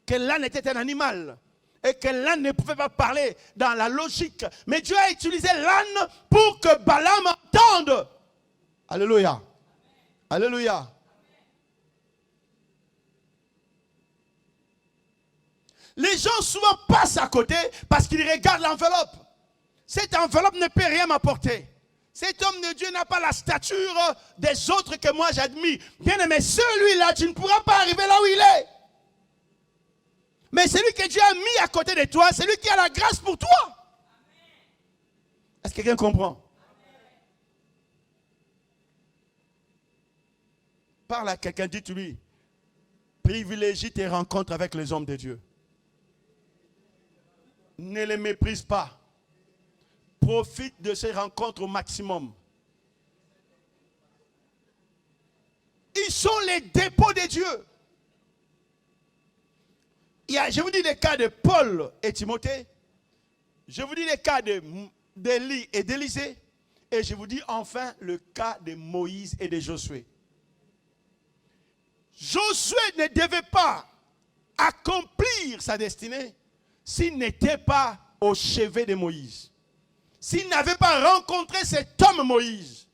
que l'âne était un animal, et que l'âne ne pouvait pas parler dans la logique. Mais Dieu a utilisé l'âne pour que Balaam entende. Alléluia. Alléluia. Les gens souvent passent à côté parce qu'ils regardent l'enveloppe. Cette enveloppe ne peut rien m'apporter. Cet homme de Dieu n'a pas la stature des autres que moi j'admire. Bien aimé, celui-là, tu ne pourras pas arriver là où il est. Mais celui que Dieu a mis à côté de toi, c'est lui qui a la grâce pour toi. Est-ce que quelqu'un comprend? Parle à quelqu'un, dis-lui, privilégie tes rencontres avec les hommes de Dieu. Ne les méprise pas. Profite de ces rencontres au maximum. Ils sont les dépôts de Dieu. Je vous dis les cas de Paul et Timothée. Je vous dis les cas d'Élie et d'Élisée. Et je vous dis enfin le cas de Moïse et de Josué. Josué ne devait pas accomplir sa destinée s'il n'était pas au chevet de Moïse. S'il n'avait pas rencontré cet homme Moïse.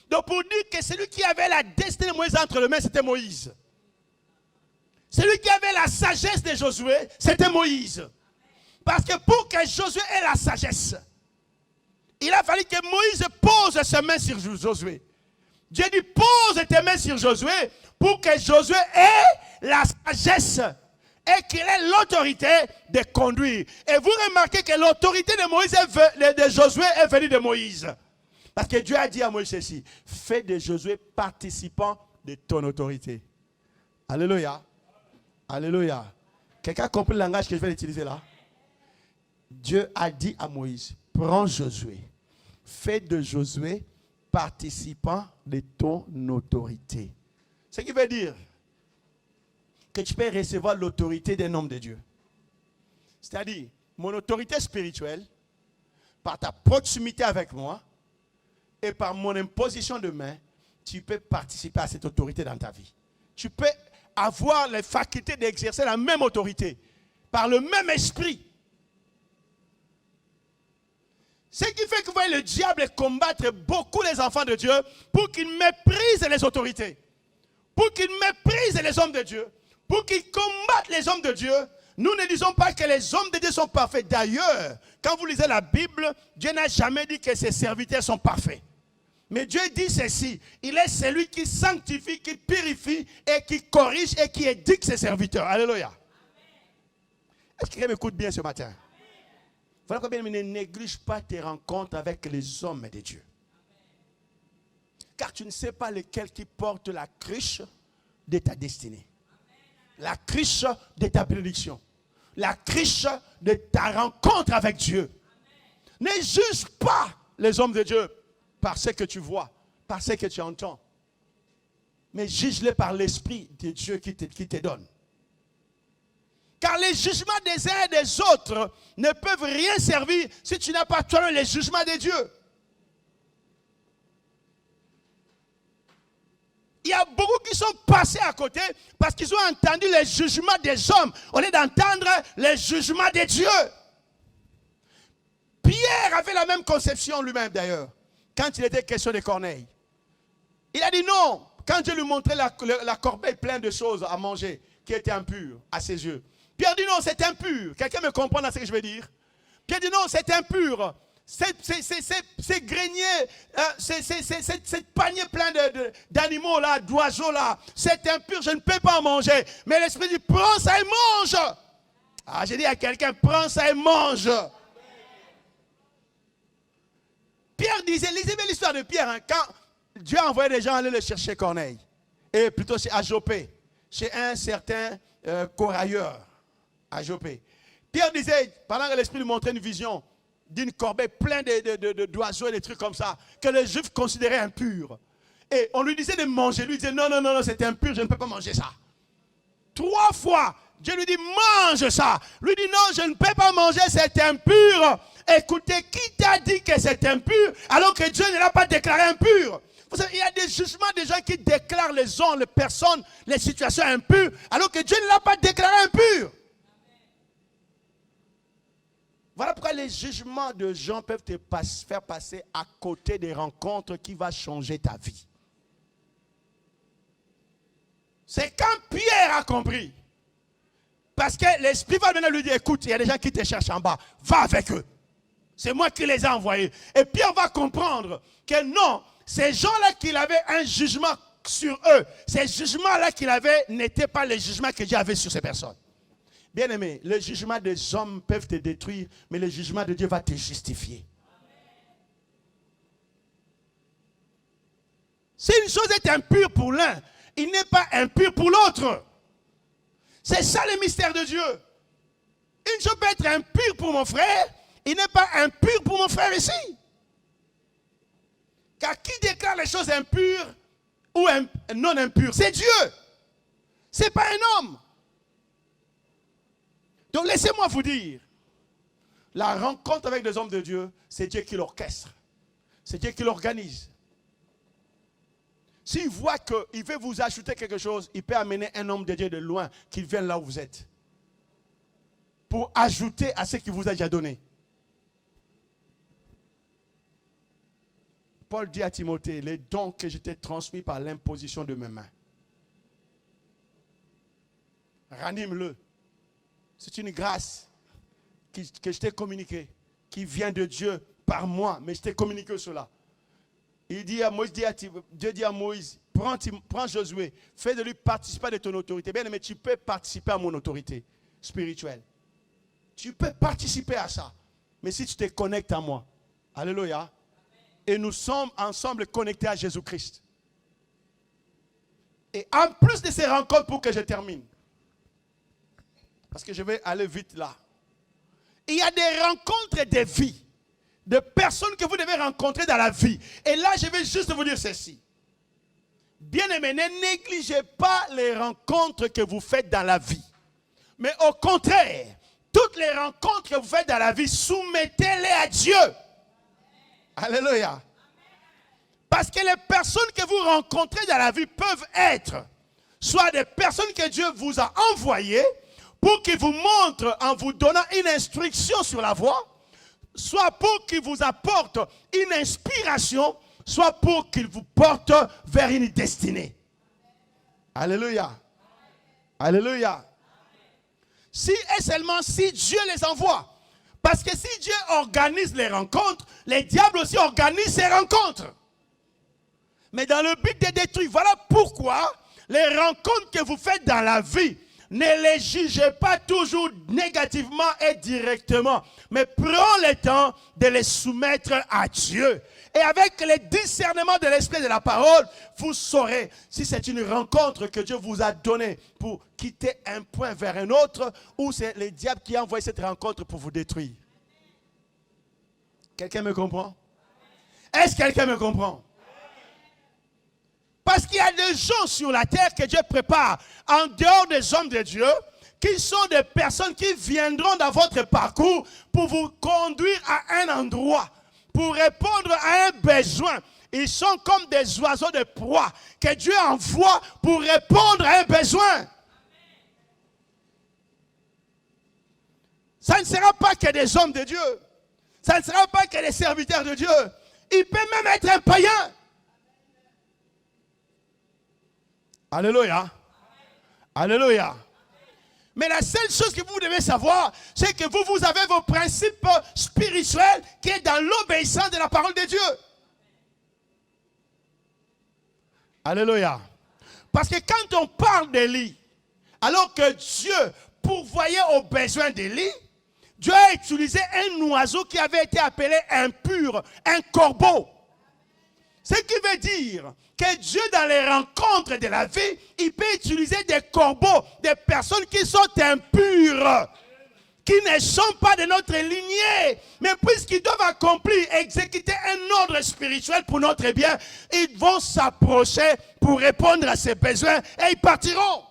Donc pour dire que celui qui avait la destinée de Moïse entre les mains, c'était Moïse. Celui qui avait la sagesse de Josué, c'était Moïse. Parce que pour que Josué ait la sagesse, il a fallu que Moïse pose ses mains sur Josué. Dieu dit, pose tes mains sur Josué pour que Josué ait la sagesse et qu'il ait l'autorité de conduire. Et vous remarquez que l'autorité de Josué est venue de Moïse. Parce que Dieu a dit à Moïse ceci, fais de Josué participant de ton autorité. Alléluia. Alléluia. Quelqu'un a compris le langage que je vais utiliser là? Dieu a dit à Moïse, prends Josué, fais de Josué participant de ton autorité. Ce qui veut dire que tu peux recevoir l'autorité d'un homme de Dieu. C'est-à-dire, mon autorité spirituelle, par ta proximité avec moi et par mon imposition de main, tu peux participer à cette autorité dans ta vie. Tu peux avoir les facultés d'exercer la même autorité, par le même esprit. Ce qui fait que vous voyez le diable combattre beaucoup les enfants de Dieu pour qu'ils méprisent les autorités, pour qu'ils méprisent les hommes de Dieu, pour qu'ils combattent les hommes de Dieu. Nous ne disons pas que les hommes de Dieu sont parfaits. D'ailleurs, quand vous lisez la Bible, Dieu n'a jamais dit que ses serviteurs sont parfaits. Mais Dieu dit ceci, il est celui qui sanctifie, qui purifie et qui corrige et qui éduque ses serviteurs. Alléluia. Est-ce que quelqu'un m'écoute bien ce matin? Voilà combien ne néglige pas tes rencontres avec les hommes de Dieu. Car tu ne sais pas lequel qui porte la cruche de ta destinée. La cruche de ta bénédiction. La cruche de ta rencontre avec Dieu. Ne juge pas les hommes de Dieu par ce que tu vois, par ce que tu entends. Mais juge-les par l'Esprit de Dieu qui te donne. Car les jugements des uns et des autres ne peuvent rien servir si tu n'as pas toi les jugements de Dieu. Il y a beaucoup qui sont passés à côté parce qu'ils ont entendu les jugements des hommes au lieu d'entendre les jugements de Dieu. Pierre avait la même conception lui-même d'ailleurs, quand il était question de Corneille. Il a dit non, quand Dieu lui montrait la corbeille pleine de choses à manger qui étaient impures à ses yeux. Pierre dit non, c'est impur. Quelqu'un me comprend dans ce que je veux dire? Pierre dit non, c'est impur. Ces greniers, ces paniers pleins d'animaux là, d'oiseaux là, c'est impur, je ne peux pas en manger. Mais l'Esprit dit, prends ça et mange. Ah, j'ai dit à quelqu'un, prends ça et mange. Pierre disait, lisez bien l'histoire de Pierre, hein, quand Dieu a envoyé des gens aller le chercher Corneille, et plutôt chez Ajopé, chez un certain corailleur, Ajopé. Pierre disait, pendant que l'Esprit lui montrait une vision, d'une corbeille pleine d'oiseaux et des trucs comme ça, que les Juifs considéraient impurs. Et on lui disait de manger. Lui disait non, non, non, non, c'est impur, je ne peux pas manger ça. 3 fois, Dieu lui dit mange ça. Lui dit non, je ne peux pas manger, c'est impur. Écoutez, qui t'a dit que c'est impur alors que Dieu ne l'a pas déclaré impur? Vous savez, il y a des jugements des gens qui déclarent les hommes, les personnes, les situations impures alors que Dieu ne l'a pas déclaré impur. Voilà pourquoi les jugements de gens peuvent te faire passer à côté des rencontres qui vont changer ta vie. C'est quand Pierre a compris. Parce que l'Esprit va venir lui dire, écoute, il y a des gens qui te cherchent en bas, va avec eux. C'est moi qui les ai envoyés. Et Pierre va comprendre que non, ces gens-là qu'il avait un jugement sur eux, ces jugements-là qu'il avait n'étaient pas les jugements que Dieu avait sur ces personnes. Bien-aimé, le jugement des hommes peuvent te détruire, mais le jugement de Dieu va te justifier. Si une chose est impure pour l'un, il n'est pas impur pour l'autre. C'est ça le mystère de Dieu. Une chose peut être impure pour mon frère, il n'est pas impur pour mon frère ici. Car qui déclare les choses impures ou non impures? C'est Dieu. Ce n'est pas un homme. Donc laissez-moi vous dire, la rencontre avec les hommes de Dieu, c'est Dieu qui l'orchestre. C'est Dieu qui l'organise. S'il voit qu'il veut vous ajouter quelque chose, il peut amener un homme de Dieu de loin qui vienne là où vous êtes. Pour ajouter à ce qu'il vous a déjà donné. Paul dit à Timothée, les dons que je t'ai transmis par l'imposition de mes mains. Ranime-le. C'est une grâce que je t'ai communiquée, qui vient de Dieu par moi, mais je t'ai communiqué cela. Il dit à Moïse, Dieu dit à Moïse, prends Josué, fais de lui participer de ton autorité. Bien, mais tu peux participer à mon autorité spirituelle. Tu peux participer à ça. Mais si tu te connectes à moi, alléluia, et nous sommes ensemble connectés à Jésus-Christ. Et en plus de ces rencontres, pour que je termine, parce que je vais aller vite là. Il y a des rencontres de vie, de personnes que vous devez rencontrer dans la vie. Et là, je vais juste vous dire ceci. Bien-aimés, ne négligez pas les rencontres que vous faites dans la vie. Mais au contraire, toutes les rencontres que vous faites dans la vie, soumettez-les à Dieu. Alléluia. Parce que les personnes que vous rencontrez dans la vie peuvent être soit des personnes que Dieu vous a envoyées pour qu'ils vous montrent en vous donnant une instruction sur la voie, soit pour qu'il vous apporte une inspiration, soit pour qu'il vous porte vers une destinée. Alléluia. Alléluia. Si et seulement si Dieu les envoie. Parce que si Dieu organise les rencontres, les diables aussi organisent ces rencontres. Mais dans le but de détruire. Voilà pourquoi les rencontres que vous faites dans la vie, ne les jugez pas toujours négativement et directement. Mais prenez le temps de les soumettre à Dieu. Et avec le discernement de l'esprit de la parole, vous saurez si c'est une rencontre que Dieu vous a donnée pour quitter un point vers un autre, ou c'est le diable qui a envoyé cette rencontre pour vous détruire. Quelqu'un me comprend? Est-ce que quelqu'un me comprend? Parce qu'il y a des gens sur la terre que Dieu prépare en dehors des hommes de Dieu, qui sont des personnes qui viendront dans votre parcours pour vous conduire à un endroit, pour répondre à un besoin. Ils sont comme des oiseaux de proie que Dieu envoie pour répondre à un besoin. Ça ne sera pas que des hommes de Dieu. Ça ne sera pas que des serviteurs de Dieu. Il peut même être un païen. Alléluia. Alléluia. Mais la seule chose que vous devez savoir, c'est que vous avez vos principes spirituels qui est dans l'obéissance de la parole de Dieu. Alléluia. Parce que quand on parle d'Élie, alors que Dieu pourvoyait aux besoins d'Élie, Dieu a utilisé un oiseau qui avait été appelé impur, un corbeau. Ce qui veut dire que Dieu, dans les rencontres de la vie, il peut utiliser des corbeaux, des personnes qui sont impures, qui ne sont pas de notre lignée. Mais puisqu'ils doivent accomplir, exécuter un ordre spirituel pour notre bien, ils vont s'approcher pour répondre à ses besoins et ils partiront.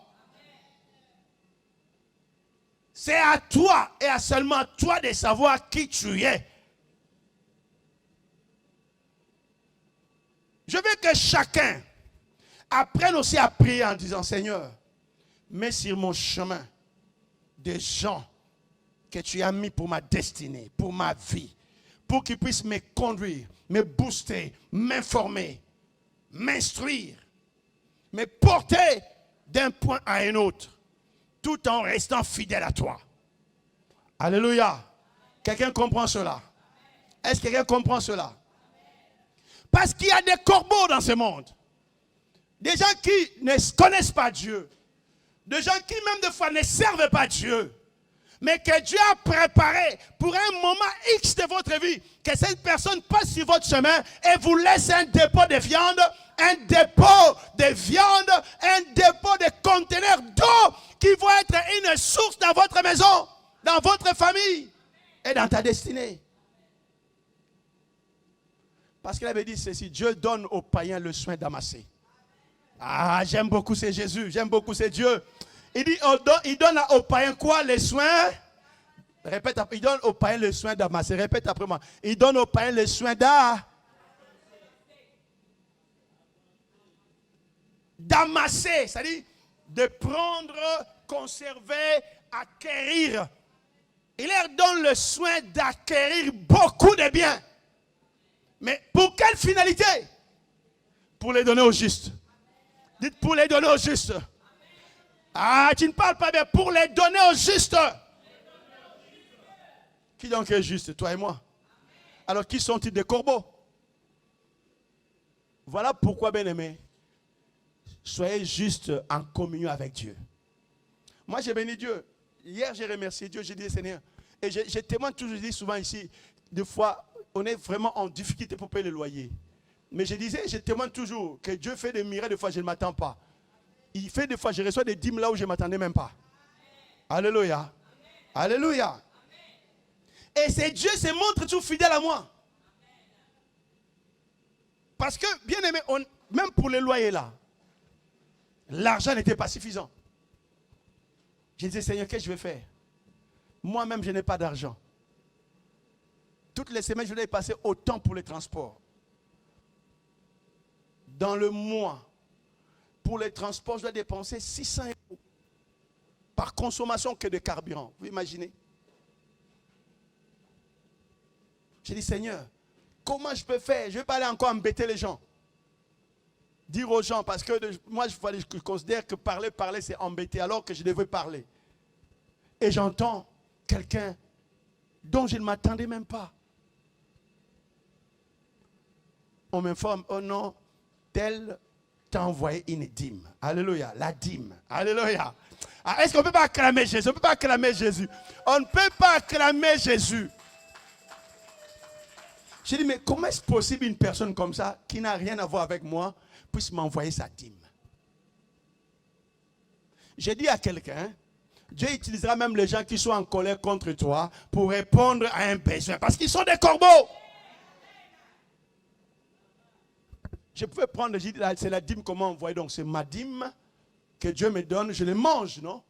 C'est à toi et à seulement toi de savoir qui tu es. Je veux que chacun apprenne aussi à prier en disant, Seigneur, mets sur mon chemin des gens que tu as mis pour ma destinée, pour ma vie, pour qu'ils puissent me conduire, me booster, m'informer, m'instruire, me porter d'un point à un autre, tout en restant fidèle à toi. Alléluia. Quelqu'un comprend cela? Est-ce que quelqu'un comprend cela? Parce qu'il y a des corbeaux dans ce monde. Des gens qui ne connaissent pas Dieu. Des gens qui même des fois ne servent pas Dieu. Mais que Dieu a préparé pour un moment X de votre vie. Que cette personne passe sur votre chemin et vous laisse un dépôt de viande, un dépôt de viande, un dépôt de conteneurs d'eau qui vont être une source dans votre maison, dans votre famille et dans ta destinée. Parce qu'il avait dit ceci, Dieu donne aux païens le soin d'amasser. Ah, j'aime beaucoup c'est Jésus, j'aime beaucoup c'est Dieu. Il dit, il donne aux païens quoi? Les soins? Répète, il donne aux païens le soin d'amasser. Répète après moi. Il donne aux païens le soin d'amasser. C'est-à-dire de prendre, conserver, acquérir. Il leur donne le soin d'acquérir beaucoup de biens. Mais pour quelle finalité? Pour les donner aux justes. Dites pour les donner aux justes. Ah, tu ne parles pas bien. Pour les donner aux justes. Qui donc est juste? Toi et moi. Alors qui sont-ils? Des corbeaux? Voilà pourquoi, bien-aimés, soyez juste en communion avec Dieu. Moi, j'ai béni Dieu. Hier, j'ai remercié Dieu. J'ai dit, Seigneur. Et je témoigne toujours, je dis souvent ici, des fois, on est vraiment en difficulté pour payer le loyer. Mais je témoigne toujours que Dieu fait des miracles, des fois je ne m'attends pas. Il fait des fois, je reçois des dîmes là où je ne m'attendais même pas. Alléluia. Alléluia. Et c'est Dieu se montre toujours fidèle à moi. Parce que, bien aimé, même pour le loyer là, l'argent n'était pas suffisant. Je disais, Seigneur, qu'est-ce que je vais faire? Moi-même, je n'ai pas d'argent. Toutes les semaines, je dois passer autant pour les transports. Dans le mois, pour les transports, je dois dépenser 600 € par consommation que de carburant. Vous imaginez? J'ai dit, Seigneur, comment je peux faire? Je ne vais pas aller encore embêter les gens. Dire aux gens, parce que moi, je considère que parler, c'est embêter, alors que je devais parler. Et j'entends quelqu'un dont je ne m'attendais même pas. On m'informe, oh non, tel t'a envoyé une dîme. Alléluia, la dîme. Alléluia. Ah, est-ce qu'on ne peut pas acclamer Jésus? On ne peut pas acclamer Jésus. On ne peut pas acclamer Jésus. J'ai dit, mais comment est-ce possible une personne comme ça, qui n'a rien à voir avec moi, puisse m'envoyer sa dîme? J'ai dit à quelqu'un, Dieu utilisera même les gens qui sont en colère contre toi pour répondre à un besoin. Parce qu'ils sont des corbeaux. Je pouvais prendre, j'ai dit, c'est la dîme qu'on m'a envoyée. Donc c'est ma dîme que Dieu me donne. Je les mange, non?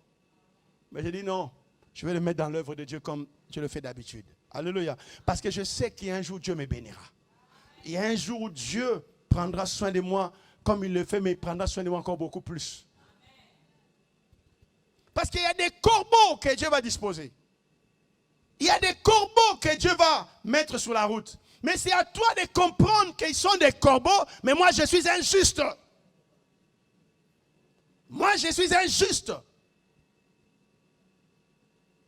Mais j'ai dit non. Je vais le mettre dans l'œuvre de Dieu comme je le fais d'habitude. Alléluia. Parce que je sais qu'il y a un jour, Dieu me bénira. Il y a un jour où Dieu prendra soin de moi comme il le fait, mais il prendra soin de moi encore beaucoup plus. Parce qu'il y a des corbeaux que Dieu va disposer. Il y a des corbeaux que Dieu va mettre sur la route. Mais c'est à toi de comprendre qu'ils sont des corbeaux, mais moi je suis injuste. Moi je suis injuste.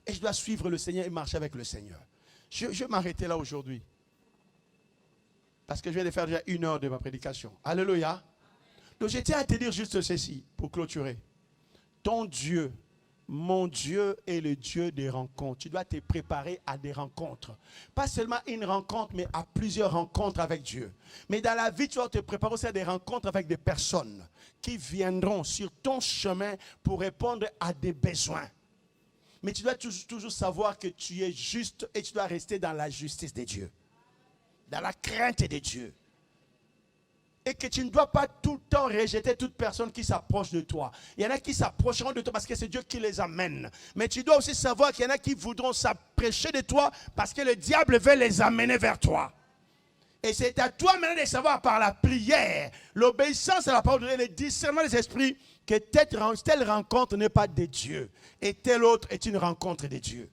Et je dois suivre le Seigneur et marcher avec le Seigneur. Je vais m'arrêter là aujourd'hui. Parce que je viens de faire déjà 1 heure de ma prédication. Alléluia. Donc je tiens à te dire juste ceci pour clôturer. Ton Dieu, mon Dieu est le Dieu des rencontres. Tu dois te préparer à des rencontres. Pas seulement une rencontre, mais à plusieurs rencontres avec Dieu. Mais dans la vie, tu dois te préparer aussi à des rencontres avec des personnes qui viendront sur ton chemin pour répondre à des besoins. Mais tu dois toujours savoir que tu es juste et tu dois rester dans la justice de Dieu. Dans la crainte de Dieu. Et que tu ne dois pas tout le temps rejeter toute personne qui s'approche de toi. Il y en a qui s'approcheront de toi parce que c'est Dieu qui les amène. Mais tu dois aussi savoir qu'il y en a qui voudront s'approcher de toi parce que le diable veut les amener vers toi. Et c'est à toi maintenant de savoir par la prière, l'obéissance à la parole de Dieu, le discernement des esprits, que telle rencontre n'est pas de Dieu. Et telle autre est une rencontre de Dieu.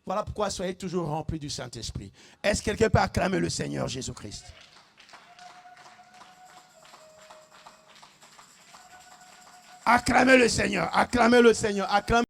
Voilà pourquoi soyez toujours remplis du Saint-Esprit. Est-ce que quelqu'un peut acclamer le Seigneur Jésus-Christ? Acclamez le Seigneur, acclamez le Seigneur, acclamez.